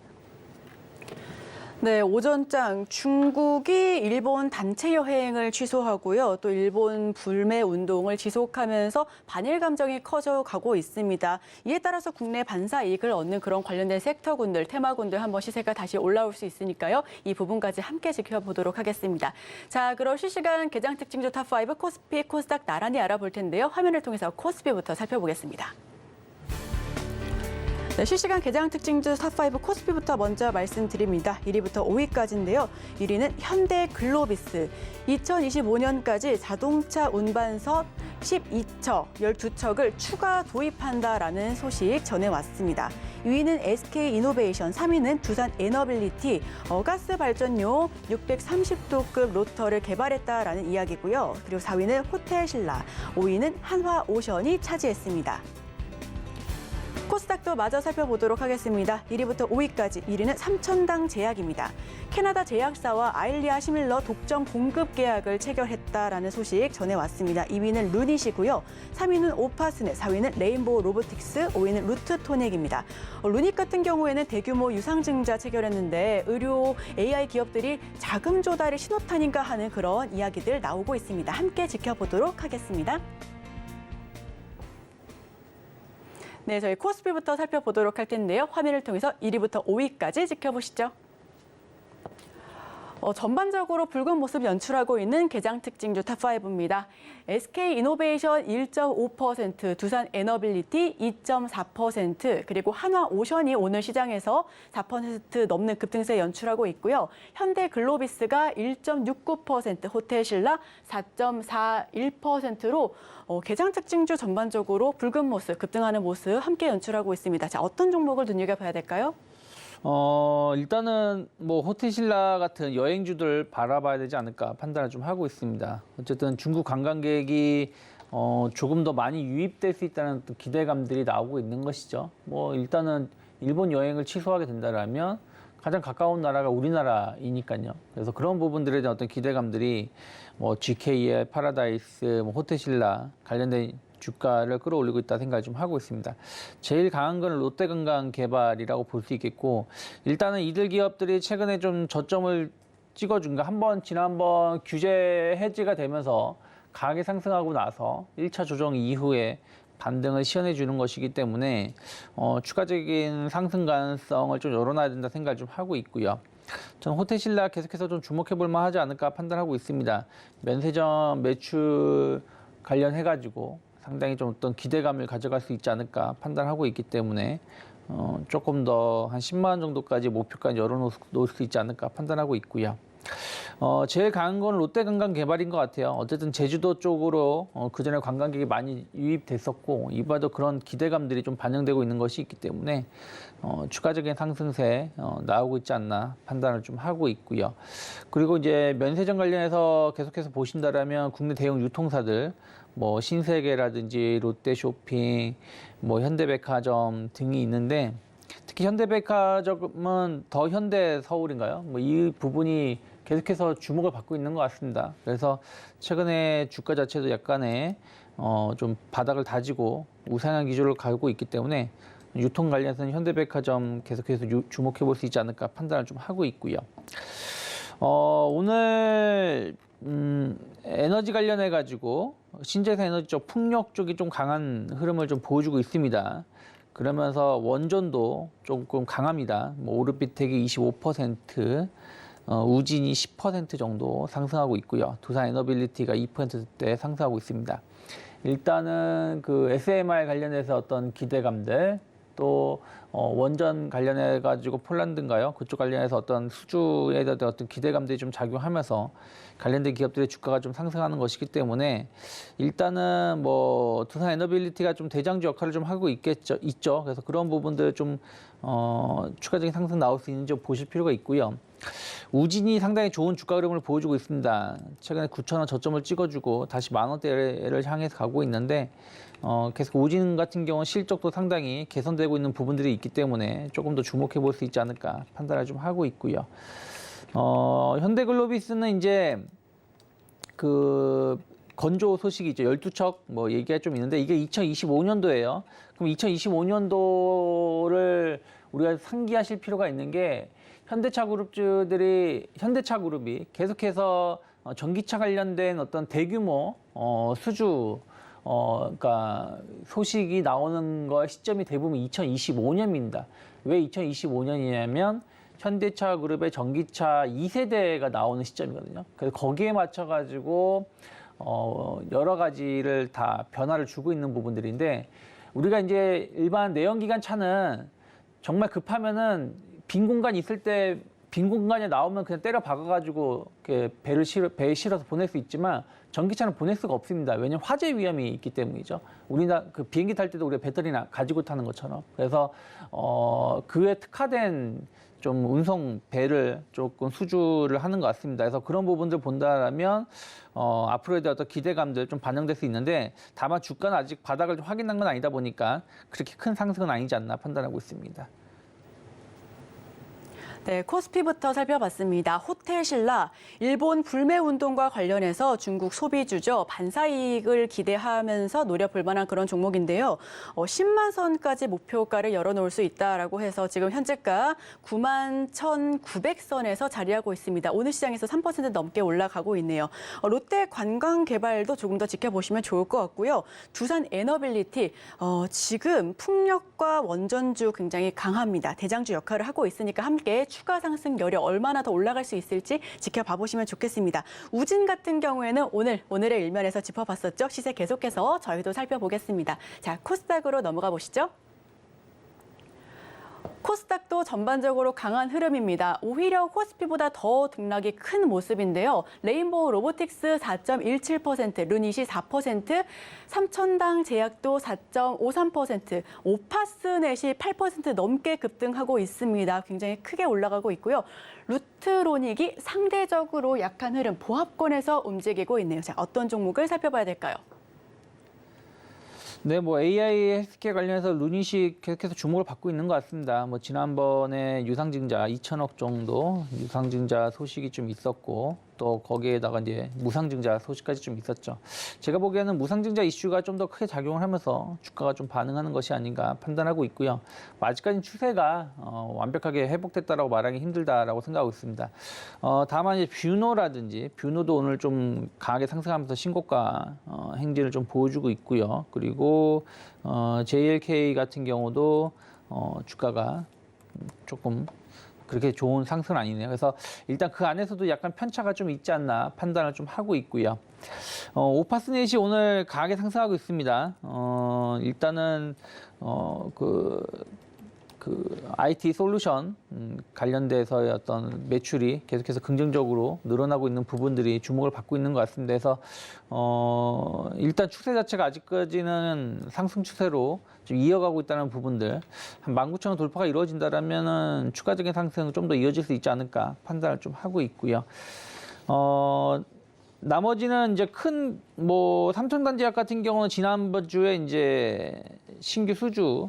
네, 오전장 중국이 일본 단체 여행을 취소하고요. 또 일본 불매 운동을 지속하면서 반일 감정이 커져가고 있습니다. 이에 따라서 국내 반사 이익을 얻는 그런 관련된 섹터군들, 테마군들 한번 시세가 다시 올라올 수 있으니까요. 이 부분까지 함께 지켜보도록 하겠습니다. 자, 그럼 실시간 개장 특징주 탑5 코스피, 코스닥 나란히 알아볼 텐데요. 화면을 통해서 코스피부터 살펴보겠습니다. 네, 실시간 개장 특징주 탑5 코스피부터 먼저 말씀드립니다. 1위부터 5위까지인데요. 1위는 현대글로비스. 2025년까지 자동차 운반선 12척, 12척을 추가 도입한다라는 소식 전해왔습니다. 2위는 SK이노베이션, 3위는 두산에너빌리티, 가스 발전용 630도급 로터를 개발했다라는 이야기고요. 그리고 4위는 호텔신라, 5위는 한화오션이 차지했습니다. 코스닥도 마저 살펴보도록 하겠습니다. 1위부터 5위까지 1위는 삼천당 제약입니다. 캐나다 제약사와 아일리아 시밀러 독점 공급 계약을 체결했다라는 소식 전해왔습니다. 2위는 루닛이고요. 3위는 오파스넷, 4위는 레인보우 로보틱스, 5위는 루트토닉입니다. 루닛 같은 경우에는 대규모 유상증자 체결했는데 의료 AI 기업들이 자금 조달의 신호탄인가 하는 그런 이야기들 나오고 있습니다. 함께 지켜보도록 하겠습니다. 네, 저희 코스피부터 살펴보도록 할 텐데요. 화면을 통해서 1위부터 5위까지 지켜보시죠. 전반적으로 붉은 모습 연출하고 있는 개장 특징주 탑5입니다. SK이노베이션 1.5%, 두산에너빌리티 2.4%, 그리고 한화오션이 오늘 시장에서 4% 넘는 급등세 연출하고 있고요. 현대글로비스가 1.69%, 호텔신라 4.41%로 개장 특징주 전반적으로 붉은 모습, 급등하는 모습 함께 연출하고 있습니다. 자, 어떤 종목을 눈여겨봐야 될까요? 일단은 뭐 호텔신라 같은 여행주들 바라봐야 되지 않을까 판단을 좀 하고 있습니다. 어쨌든 중국 관광객이 조금 더 많이 유입될 수 있다는 또 기대감들이 나오고 있는 것이죠. 뭐 일단은 일본 여행을 취소하게 된다라면 가장 가까운 나라가 우리나라이니까요. 그래서 그런 부분들에 대한 어떤 기대감들이 뭐 GK의 파라다이스, 뭐 호텔신라 관련된 주가를 끌어올리고 있다 생각을 좀 하고 있습니다. 제일 강한 건 롯데관광개발이라고 볼 수 있겠고, 일단은 이들 기업들이 최근에 좀 저점을 찍어준 거, 지난번 규제 해지가 되면서 강하게 상승하고 나서 1차 조정 이후에 반등을 시연해 주는 것이기 때문에 추가적인 상승 가능성을 좀 열어놔야 된다 생각을 좀 하고 있고요. 저는 호텔신라 계속해서 좀 주목해 볼 만하지 않을까 판단하고 있습니다. 면세점 매출 관련해가지고 상당히 좀 어떤 기대감을 가져갈 수 있지 않을까 판단하고 있기 때문에 조금 더 한 10만 원 정도까지 목표까지 열어놓을 수 있지 않을까 판단하고 있고요. 제일 강한 건 롯데관광개발인 것 같아요. 어쨌든 제주도 쪽으로 그전에 관광객이 많이 유입됐었고 이번에도 그런 기대감들이 좀 반영되고 있는 것이 있기 때문에 추가적인 상승세 나오고 있지 않나 판단을 좀 하고 있고요. 그리고 이제 면세점 관련해서 계속해서 보신다라면 국내 대형 유통사들 뭐 신세계라든지 롯데쇼핑, 뭐 현대백화점 등이 있는데 특히 현대백화점은 더 현대서울인가요? 뭐 이 부분이 계속해서 주목을 받고 있는 것 같습니다. 그래서 최근에 주가 자체도 약간의 좀 바닥을 다지고 우상향 기조를 가고 있기 때문에 유통 관련해서는 현대백화점 계속해서 주목해 볼 수 있지 않을까 판단을 좀 하고 있고요. 오늘 에너지 관련해 가지고 신재생 에너지 쪽 풍력 쪽이 좀 강한 흐름을 좀 보여주고 있습니다. 그러면서 원전도 조금 강합니다. 뭐 오르비텍이 25%, 우진이 10% 정도 상승하고 있고요. 두산에너빌리티가 2%대 상승하고 있습니다. 일단은 그 SMR 관련해서 어떤 기대감들, 또 원전 관련해 가지고 폴란드인가요? 그쪽 관련해서 어떤 수주에 대한 어떤 기대감들이 좀 작용하면서 관련된 기업들의 주가가 좀 상승하는 것이기 때문에 일단은 뭐 두산에너빌리티가 좀 대장주 역할을 좀 하고 있죠. 그래서 그런 부분들 좀 추가적인 상승 나올 수 있는지 보실 필요가 있고요. 우진이 상당히 좋은 주가 흐름을 보여주고 있습니다. 최근에 9,000원 저점을 찍어주고 다시 10,000원대를 향해서 가고 있는데 계속 우진 같은 경우는 실적도 상당히 개선되고 있는 부분들이 있기 때문에 조금 더 주목해 볼 수 있지 않을까 판단을 좀 하고 있고요. 현대글로비스는 이제 그 건조 소식이 있죠. 12척 뭐 얘기가 좀 있는데 이게 2025년도예요. 그럼 2025년도를 우리가 상기하실 필요가 있는 게 현대차 그룹이 계속해서 전기차 관련된 어떤 대규모 수주 그러니까 소식이 나오는 거 시점이 대부분 2025년입니다. 왜 2025년이냐면 현대차 그룹의 전기차 2세대가 나오는 시점이거든요. 그래서 거기에 맞춰가지고 여러 가지를 다 변화를 주고 있는 부분들인데 우리가 이제 일반 내연기관 차는 정말 급하면은 빈 공간이 있을 때 빈 공간에 나오면 그냥 때려 박아가지고 배에 실어서 보낼 수 있지만 전기차는 보낼 수가 없습니다. 왜냐하면 화재 위험이 있기 때문이죠. 우리나 그 비행기 탈 때도 우리가 배터리나 가지고 타는 것처럼. 그래서 그에 특화된 좀 운송 배를 조금 수주를 하는 것 같습니다. 그래서 그런 부분들 본다면 앞으로에 대한 어떤 기대감들 좀 반영될 수 있는데 다만 주가는 아직 바닥을 좀 확인한 건 아니다 보니까 그렇게 큰 상승은 아니지 않나 판단하고 있습니다. 네, 코스피부터 살펴봤습니다. 호텔신라, 일본 불매운동과 관련해서 중국 소비주죠. 반사이익을 기대하면서 노려볼 만한 그런 종목인데요. 10만 선까지 목표가를 열어놓을 수 있다라고 해서 지금 현재가 9만 1,900선에서 자리하고 있습니다. 오늘 시장에서 3% 넘게 올라가고 있네요. 롯데 관광개발도 조금 더 지켜보시면 좋을 것 같고요. 두산 에너빌리티, 지금 풍력과 원전주 굉장히 강합니다. 대장주 역할을 하고 있으니까 함께 추가 상승률이 얼마나 더 올라갈 수 있을지 지켜봐 보시면 좋겠습니다. 우진 같은 경우에는 오늘의 일면에서 짚어봤었죠. 시세 계속해서 저희도 살펴보겠습니다. 자, 코스닥으로 넘어가 보시죠. 코스닥도 전반적으로 강한 흐름입니다. 오히려 코스피보다 더 등락이 큰 모습인데요. 레인보우 로보틱스 4.17%, 루닛이 4%, 삼천당 제약도 4.53%, 오파스넷이 8% 넘게 급등하고 있습니다. 굉장히 크게 올라가고 있고요. 루트로닉이 상대적으로 약한 흐름, 보합권에서 움직이고 있네요. 자, 어떤 종목을 살펴봐야 될까요? 네, 뭐 AI 헬스케어 관련해서 루닛이 계속해서 주목을 받고 있는 것 같습니다. 뭐 지난번에 유상증자 2천억 정도 유상증자 소식이 좀 있었고 또 거기에다가 이제 무상증자 소식까지 좀 있었죠. 제가 보기에는 무상증자 이슈가 좀 더 크게 작용을 하면서 주가가 좀 반응하는 것이 아닌가 판단하고 있고요. 아직까지는 추세가 완벽하게 회복됐다라고 말하기 힘들다라고 생각하고 있습니다. 다만 이제 뷰노도 오늘 좀 강하게 상승하면서 신고가 행진을 좀 보여주고 있고요. 그리고 JLK 같은 경우도 주가가 조금 그렇게 좋은 상승은 아니네요. 그래서 일단 그 안에서도 약간 편차가 좀 있지 않나 판단을 좀 하고 있고요. 오파스넷이 오늘 강하게 상승하고 있습니다. 일단은 IT 솔루션 관련돼서의 어떤 매출이 계속해서 긍정적으로 늘어나고 있는 부분들이 주목을 받고 있는 것 같습니다. 그래서 일단 추세 자체가 아직까지는 상승 추세로 좀 이어가고 있다는 부분들, 한 19,000원 돌파가 이루어진다면은 추가적인 상승은 좀 더 이어질 수 있지 않을까 판단을 좀 하고 있고요. 나머지는 이제 삼천단제약 같은 경우는 지난번 주에 이제 신규 수주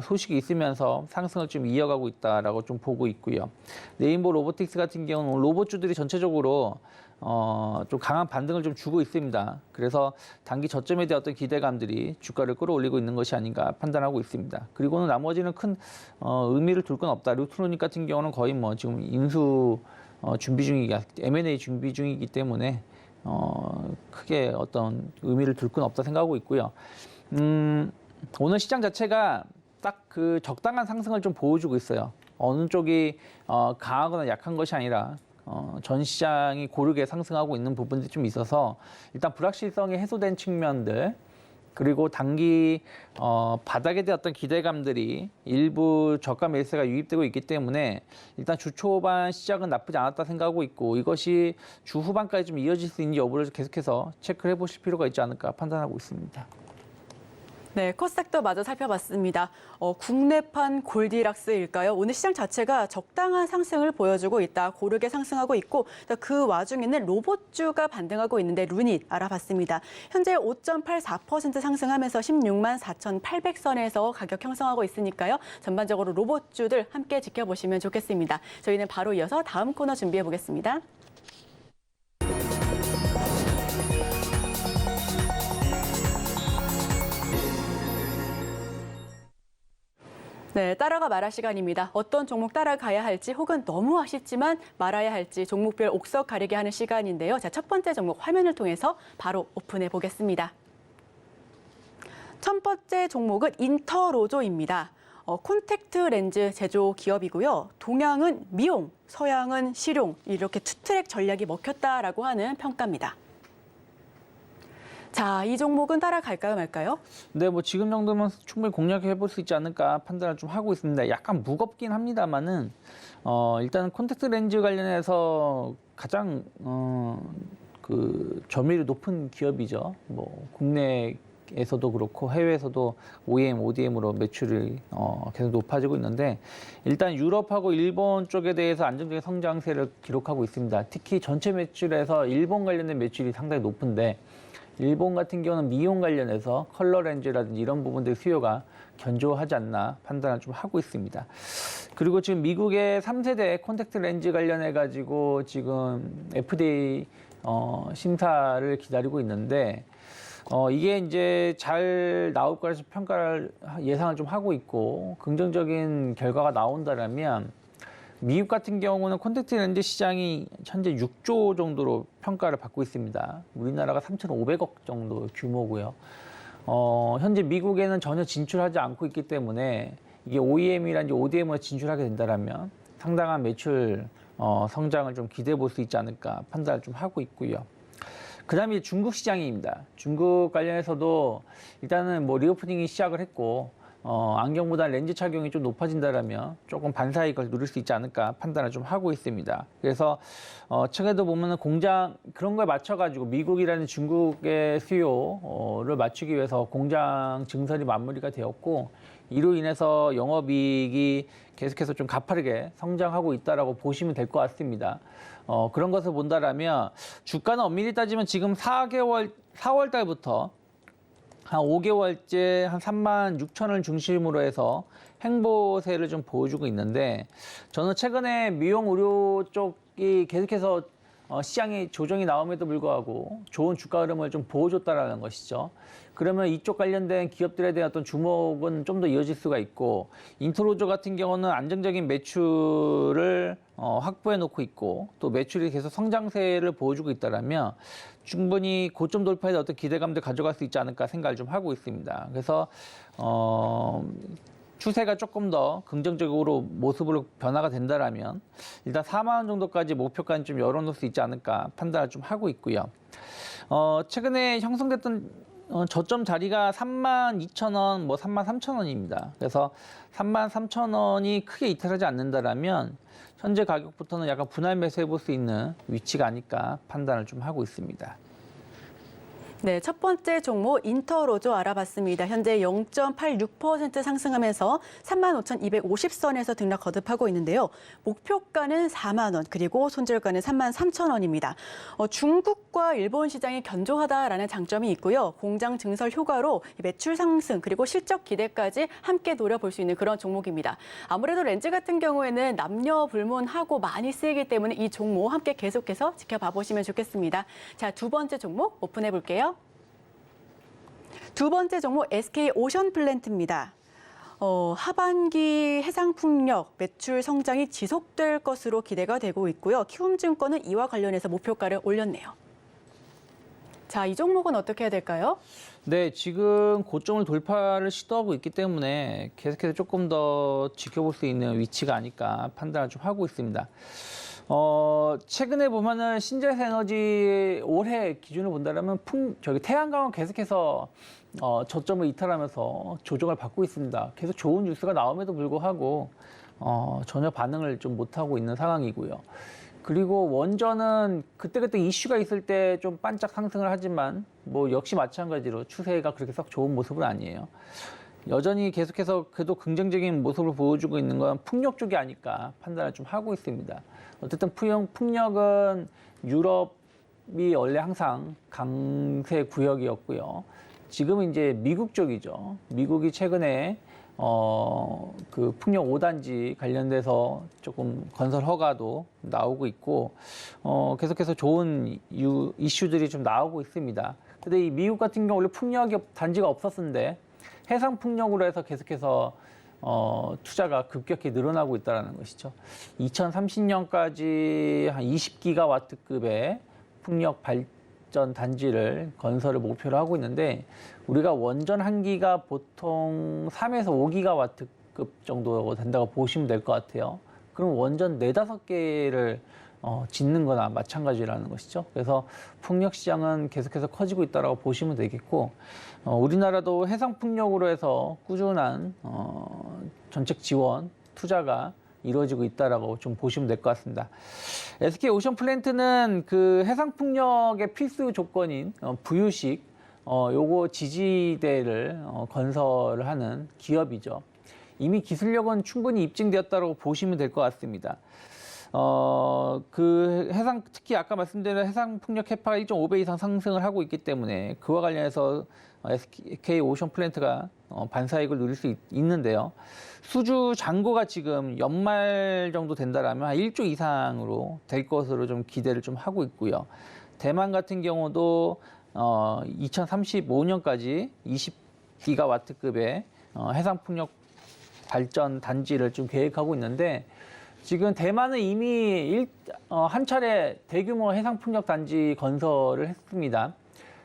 소식이 있으면서 상승을 좀 이어가고 있다라고 좀 보고 있고요. 레인보우 로보틱스 같은 경우는 로봇주들이 전체적으로 좀 강한 반등을 좀 주고 있습니다. 그래서 단기 저점에 대한 어떤 기대감들이 주가를 끌어올리고 있는 것이 아닌가 판단하고 있습니다. 그리고는 나머지는 큰 의미를 둘 건 없다. 루트로닉 같은 경우는 거의 뭐 지금 인수 M&A 준비 중이기 때문에 크게 어떤 의미를 둘 건 없다 생각하고 있고요. 오늘 시장 자체가 딱 그 적당한 상승을 좀 보여주고 있어요. 어느 쪽이 강하거나 약한 것이 아니라 전 시장이 고르게 상승하고 있는 부분들이 좀 있어서 일단 불확실성이 해소된 측면들 그리고 단기 바닥에 대한 어떤 기대감들이 일부 저가 매수세가 유입되고 있기 때문에 일단 주 초반 시작은 나쁘지 않았다 생각하고 있고 이것이 주 후반까지 좀 이어질 수 있는지 여부를 계속해서 체크를 해보실 필요가 있지 않을까 판단하고 있습니다. 네, 코스닥도 마저 살펴봤습니다. 국내판 골디락스일까요? 오늘 시장 자체가 적당한 상승을 보여주고 있다. 고르게 상승하고 있고 그 와중에는 로봇주가 반등하고 있는데 루닛 알아봤습니다. 현재 5.84% 상승하면서 16만 4,800선에서 가격 형성하고 있으니까요. 전반적으로 로봇주들 함께 지켜보시면 좋겠습니다. 저희는 바로 이어서 다음 코너 준비해 보겠습니다. 네, 따라가 말아 시간입니다. 어떤 종목 따라가야 할지 혹은 너무 아쉽지만 말아야 할지 종목별 옥석 가리게 하는 시간인데요. 자, 첫 번째 종목 화면을 통해서 바로 오픈해 보겠습니다. 첫 번째 종목은 인터로조입니다. 콘택트 렌즈 제조 기업이고요. 동양은 미용, 서양은 실용, 이렇게 투트랙 전략이 먹혔다라고 하는 평가입니다. 자, 이 종목은 따라갈까요, 말까요? 네, 뭐 지금 정도면 충분히 공략해 볼 수 있지 않을까 판단을 좀 하고 있습니다. 약간 무겁긴 합니다만은 일단 콘택트 렌즈 관련해서 가장 그 점유율이 높은 기업이죠. 뭐 국내에서도 그렇고 해외에서도 OEM, ODM으로 매출이 계속 높아지고 있는데 일단 유럽하고 일본 쪽에 대해서 안정적인 성장세를 기록하고 있습니다. 특히 전체 매출에서 일본 관련된 매출이 상당히 높은데 일본 같은 경우는 미용 관련해서 컬러 렌즈라든지 이런 부분들 수요가 견조하지 않나 판단을 좀 하고 있습니다. 그리고 지금 미국의 3세대 콘택트 렌즈 관련해 가지고 지금 FDA 심사를 기다리고 있는데 이게 이제 잘 나올 거라서 평가를 예상을 좀 하고 있고 긍정적인 결과가 나온다라면 미국 같은 경우는 콘택트 렌즈 시장이 현재 6조 정도로 평가를 받고 있습니다. 우리나라가 3,500억 정도 규모고요. 현재 미국에는 전혀 진출하지 않고 있기 때문에 이게 OEM이라든지 ODM으로 진출하게 된다면 상당한 매출 성장을 좀 기대해 볼 수 있지 않을까 판단을 좀 하고 있고요. 그 다음에 중국 시장입니다. 중국 관련해서도 일단은 뭐 리오프닝이 시작을 했고 안경보다 렌즈 착용이 좀 높아진다라면 조금 반사이익을 누릴 수 있지 않을까 판단을 좀 하고 있습니다. 그래서 최근에도 보면은 공장 그런 거에 맞춰가지고 미국이라는 중국의 수요를 맞추기 위해서 공장 증설이 마무리가 되었고 이로 인해서 영업이익이 계속해서 좀 가파르게 성장하고 있다라고 보시면 될 것 같습니다. 그런 것을 본다라면 주가는 엄밀히 따지면 지금 4월 달부터 한 5개월째 한 36,000을 중심으로 해서 행보세를 좀 보여주고 있는데 저는 최근에 미용 의료 쪽이 계속해서 시장에 조정이 나옴에도 불구하고 좋은 주가 흐름을 좀 보여줬다라는 것이죠. 그러면 이쪽 관련된 기업들에 대한 어떤 주목은 좀 더 이어질 수가 있고 인트로조 같은 경우는 안정적인 매출을 확보해 놓고 있고 또 매출이 계속 성장세를 보여주고 있다라면 충분히 고점 돌파에 어떤 기대감도 가져갈 수 있지 않을까 생각을 좀 하고 있습니다. 그래서 추세가 조금 더 긍정적으로 모습으로 변화가 된다라면 일단 4만 원 정도까지 목표까지 좀 열어놓을 수 있지 않을까 판단을 좀 하고 있고요. 최근에 형성됐던 저점 자리가 32,000원, 뭐 33,000원입니다. 그래서 33,000원이 크게 이탈하지 않는다라면 현재 가격부터는 약간 분할 매수해 볼 수 있는 위치가 아닐까 판단을 좀 하고 있습니다. 네, 첫 번째 종목 인터로조 알아봤습니다. 현재 0.86% 상승하면서 35,250선에서 등락 거듭하고 있는데요. 목표가는 4만 원, 그리고 손절가는 33,000원입니다. 중국과 일본 시장이 견조하다라는 장점이 있고요. 공장 증설 효과로 매출 상승, 그리고 실적 기대까지 함께 노려볼 수 있는 그런 종목입니다. 아무래도 렌즈 같은 경우에는 남녀 불문하고 많이 쓰이기 때문에 이 종목 함께 계속해서 지켜봐 보시면 좋겠습니다. 자, 두 번째 종목 오픈해 볼게요. 두 번째 종목 SK 오션플랜트입니다. 하반기 해상풍력 매출 성장이 지속될 것으로 기대가 되고 있고요. 키움증권은 이와 관련해서 목표가를 올렸네요. 자, 이 종목은 어떻게 해야 될까요? 네, 지금 고점을 돌파를 시도하고 있기 때문에 계속해서 조금 더 지켜볼 수 있는 위치가 아닐까 판단을 좀 하고 있습니다. 최근에 보면은 신재생에너지 올해 기준을 본다면 태양광은 계속해서 저점을 이탈하면서 조정을 받고 있습니다. 계속 좋은 뉴스가 나옴에도 불구하고 전혀 반응을 좀 못하고 있는 상황이고요. 그리고 원전은 그때그때 이슈가 있을 때 좀 반짝 상승을 하지만 뭐 역시 마찬가지로 추세가 그렇게 썩 좋은 모습은 아니에요. 여전히 계속해서 그래도 긍정적인 모습을 보여주고 있는 건 풍력 쪽이 아닐까 판단을 좀 하고 있습니다. 어쨌든 풍력은 유럽이 원래 항상 강세 구역이었고요. 지금은 이제 미국 쪽이죠. 미국이 최근에 그 풍력 5단지 관련돼서 조금 건설 허가도 나오고 있고 계속해서 좋은 이슈들이 좀 나오고 있습니다. 근데 이 미국 같은 경우 원래 풍력 단지가 없었는데 해상 풍력으로 해서 계속해서 투자가 급격히 늘어나고 있다는 것이죠. 2030년까지 한 20기가와트급의 풍력 발전 단지를 건설을 목표로 하고 있는데 우리가 원전 한 기가 보통 3에서 5기가와트급 정도 된다고 보시면 될 것 같아요. 그럼 원전 4, 5개를 짓는 거나 마찬가지라는 것이죠. 그래서 풍력 시장은 계속해서 커지고 있다고 보시면 되겠고 우리나라도 해상 풍력으로 해서 꾸준한 정책 지원, 투자가 이루어지고 있다라고 좀 보시면 될 것 같습니다. SK 오션 플랜트는 그 해상 풍력의 필수 조건인 부유식 요거 지지대를 건설하는 기업이죠. 이미 기술력은 충분히 입증되었다고 보시면 될 것 같습니다. 그 해상, 특히 아까 말씀드린 해상 풍력 해파가 1.5배 이상 상승을 하고 있기 때문에 그와 관련해서 SK 오션 플랜트가 반사이익을 누릴 수 있는데요. 수주 잔고가 지금 연말 정도 된다라면 한 1조 이상으로 될 것으로 좀 기대를 좀 하고 있고요. 대만 같은 경우도 2035년까지 20기가와트급의 해상 풍력 발전 단지를 좀 계획하고 있는데 지금 대만은 이미 한 차례 대규모 해상 풍력 단지 건설을 했습니다.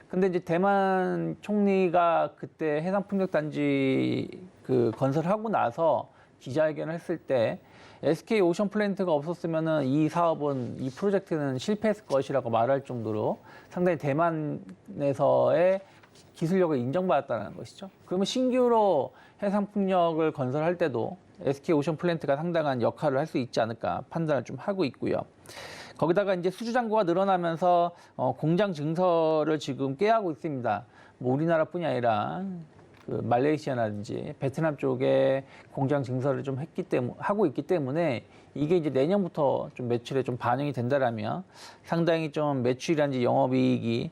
근데 이제 대만 총리가 그때 해상 풍력 단지 그 건설하고 나서 기자회견을 했을 때 SK 오션 플랜트가 없었으면은 이 사업은 이 프로젝트는 실패했을 것이라고 말할 정도로 상당히 대만에서의 기술력을 인정받았다는 것이죠. 그러면 신규로 해상 풍력을 건설할 때도 SK 오션 플랜트가 상당한 역할을 할 수 있지 않을까 판단을 좀 하고 있고요. 거기다가 이제 수주 잔고가 늘어나면서 공장 증설을 지금 꾀하고 있습니다. 뭐 우리나라뿐이 아니라 그 말레이시아라든지 베트남 쪽에 공장 증설을 좀 하고 있기 때문에 이게 이제 내년부터 좀 매출에 좀 반영이 된다라면 상당히 좀 매출이라든지 영업이익이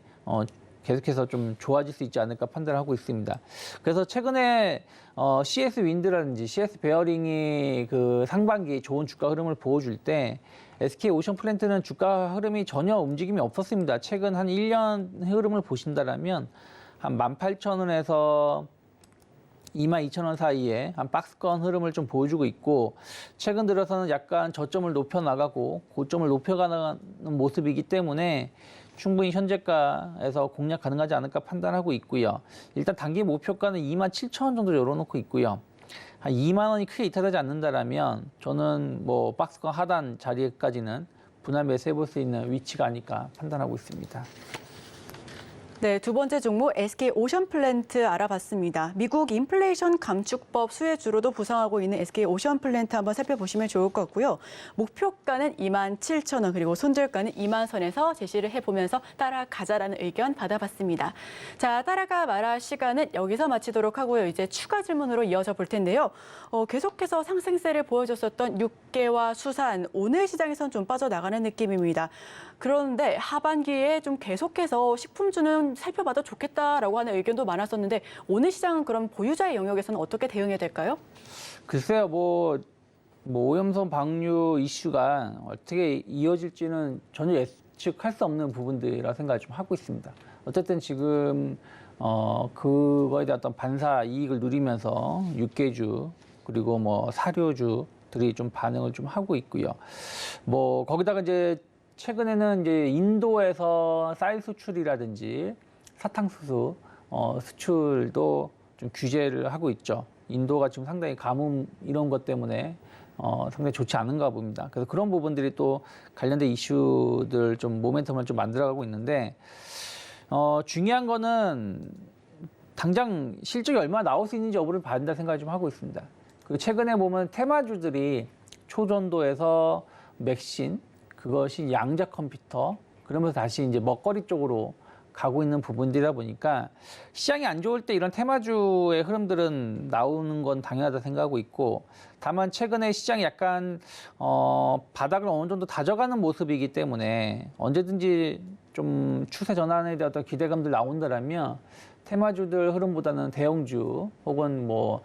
계속해서 좀 좋아질 수 있지 않을까 판단하고 있습니다. 그래서 최근에 CS 윈드라든지 CS 베어링이 그 상반기 좋은 주가 흐름을 보여줄 때 SK 오션 플랜트는 주가 흐름이 전혀 움직임이 없었습니다. 최근 한 1년 흐름을 보신다라면 한 18,000원에서 22,000원 사이에 한 박스권 흐름을 좀 보여주고 있고 최근 들어서는 약간 저점을 높여 나가고 고점을 높여가는 모습이기 때문에 충분히 현재가에서 공략 가능하지 않을까 판단하고 있고요. 일단 단기 목표가는 27,000원 정도 열어놓고 있고요. 한 2만 원이 크게 이탈하지 않는다라면 저는 뭐 박스권 하단 자리까지는 분할 매수해볼 수 있는 위치가 아닐까 판단하고 있습니다. 네, 두 번째 종목 SK 오션 플랜트 알아봤습니다. 미국 인플레이션 감축법 수혜주로도 부상하고 있는 SK 오션 플랜트 한번 살펴보시면 좋을 것 같고요. 목표가는 27,000원 그리고 손절가는 2만 선에서 제시를 해보면서 따라가자라는 의견 받아봤습니다. 자, 따라가 말할 시간은 여기서 마치도록 하고요. 이제 추가 질문으로 이어져 볼 텐데요. 계속해서 상승세를 보여줬었던 육계와 수산, 오늘 시장에선 좀 빠져나가는 느낌입니다. 그런데 하반기에 좀 계속해서 식품주는 살펴봐도 좋겠다라고 하는 의견도 많았었는데 오늘 시장은 그럼 보유자의 영역에서는 어떻게 대응해야 될까요? 글쎄요, 뭐 오염선 방류 이슈가 어떻게 이어질지는 전혀 예측할 수 없는 부분들이라 생각을 좀 하고 있습니다. 어쨌든 지금 그거에 대한 어떤 반사 이익을 누리면서 육계주 그리고 뭐 사료주들이 좀 반응을 좀 하고 있고요. 뭐 거기다가 이제 최근에는 이제 인도에서 쌀 수출이라든지 사탕수수 수출도 좀 규제를 하고 있죠. 인도가 지금 상당히 가뭄 이런 것 때문에 상당히 좋지 않은가 봅니다. 그래서 그런 부분들이 또 관련된 이슈들 좀 모멘텀을 좀 만들어가고 있는데 중요한 거는 당장 실적이 얼마나 나올 수 있는지 여부를 봐야 된다 생각을 좀 하고 있습니다. 그리고 최근에 보면 테마주들이 초전도에서 맥신 그것이 양자 컴퓨터 그러면서 다시 이제 먹거리 쪽으로 가고 있는 부분들이다 보니까 시장이 안 좋을 때 이런 테마주의 흐름들은 나오는 건 당연하다 생각하고 있고 다만 최근에 시장이 약간 바닥을 어느 정도 다져가는 모습이기 때문에 언제든지 좀 추세 전환에 대한 어떤 기대감들 나온다라면 테마주들 흐름보다는 대형주 혹은 뭐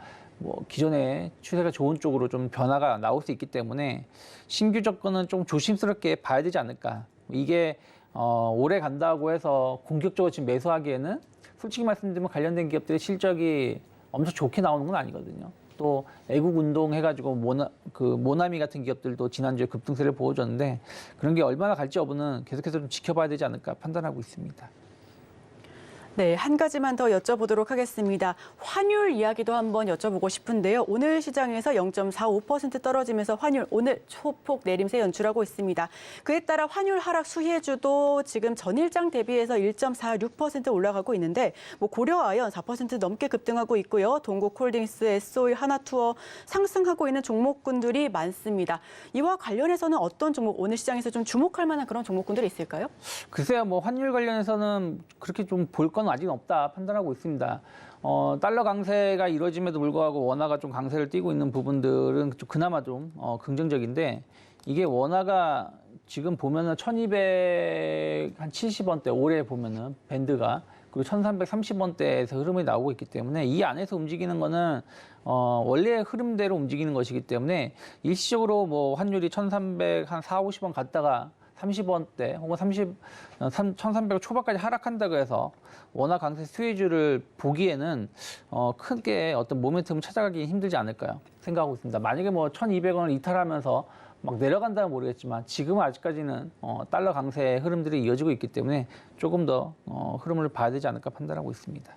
기존의 추세가 좋은 쪽으로 좀 변화가 나올 수 있기 때문에 신규 접근은 좀 조심스럽게 봐야 되지 않을까. 이게 오래 간다고 해서 공격적으로 지금 매수하기에는 솔직히 말씀드리면 관련된 기업들의 실적이 엄청 좋게 나오는 건 아니거든요. 또 애국 운동 해가지고 모나미 같은 기업들도 지난주에 급등세를 보여줬는데 그런 게 얼마나 갈지 여부는 계속해서 좀 지켜봐야 되지 않을까 판단하고 있습니다. 네, 한 가지만 더 여쭤보도록 하겠습니다. 환율 이야기도 한번 여쭤보고 싶은데요. 오늘 시장에서 0.45% 떨어지면서 환율 오늘 소폭 내림세 연출하고 있습니다. 그에 따라 환율 하락 수혜주도 지금 전일장 대비해서 1.46% 올라가고 있는데 고려아연 4% 넘게 급등하고 있고요. 동국홀딩스, SO일, 하나투어 상승하고 있는 종목군들이 많습니다. 이와 관련해서는 어떤 종목 오늘 시장에서 좀 주목할 만한 그런 종목군들이 있을까요? 글쎄요, 환율 관련해서는 그렇게 좀 볼 건 아직 없다 판단하고 있습니다. 달러 강세가 이루어짐에도 불구하고 원화가 좀 강세를 띠고 있는 부분들은 좀 그나마 좀 긍정적인데 이게 원화가 지금 보면은 1270원대 올해 보면은 밴드가 그리고 1330원대에서 흐름이 나오고 있기 때문에 이 안에서 움직이는 거는 원래의 흐름대로 움직이는 것이기 때문에 일시적으로 환율이 1340, 50원 갔다가 30원대 혹은 1300 초반까지 하락한다고 해서 원화 강세 수혜주를 보기에는 크게 어떤 모멘텀을 찾아가기 힘들지 않을까요? 생각하고 있습니다. 만약에 1200원을 이탈하면서 막 내려간다면 모르겠지만 지금은 아직까지는 달러 강세의 흐름들이 이어지고 있기 때문에 조금 더 흐름을 봐야 되지 않을까 판단하고 있습니다.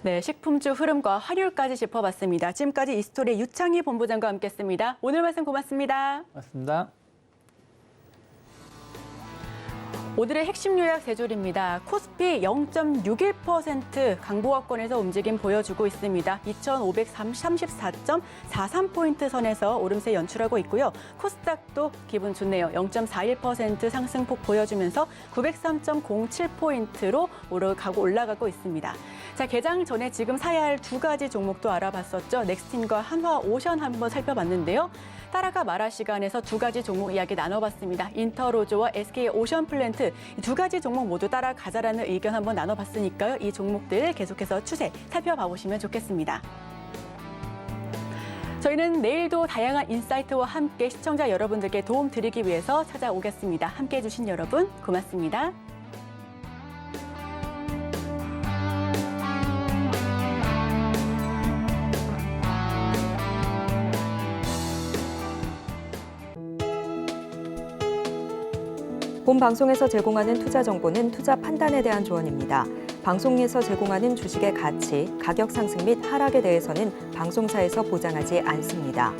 네, 식품주 흐름과 환율까지 짚어봤습니다. 지금까지 이스토리의 유창희 본부장과 함께했습니다. 오늘 말씀 고맙습니다. 맞습니다. 오늘의 핵심 요약 세 줄입니다. 코스피 0.61% 강보합권에서 움직임 보여주고 있습니다. 2,534.43포인트 선에서 오름세 연출하고 있고요. 코스닥도 기분 좋네요. 0.41% 상승폭 보여주면서 903.07포인트로 올라가고 있습니다. 자, 개장 전에 지금 사야 할 두 가지 종목도 알아봤었죠. 넥스틴과 한화오션 한번 살펴봤는데요. 따라가 말할 시간에서 두 가지 종목 이야기 나눠봤습니다. 인터로조와 SK오션플랜트 이 두 가지 종목 모두 따라가자라는 의견 한번 나눠봤으니까요. 이 종목들 계속해서 추세 살펴봐 보시면 좋겠습니다. 저희는 내일도 다양한 인사이트와 함께 시청자 여러분들께 도움 드리기 위해서 찾아오겠습니다. 함께해 주신 여러분 고맙습니다. 본 방송에서 제공하는 투자 정보는 투자 판단에 대한 조언입니다. 방송에서 제공하는 주식의 가치, 가격 상승 및 하락에 대해서는 방송사에서 보장하지 않습니다.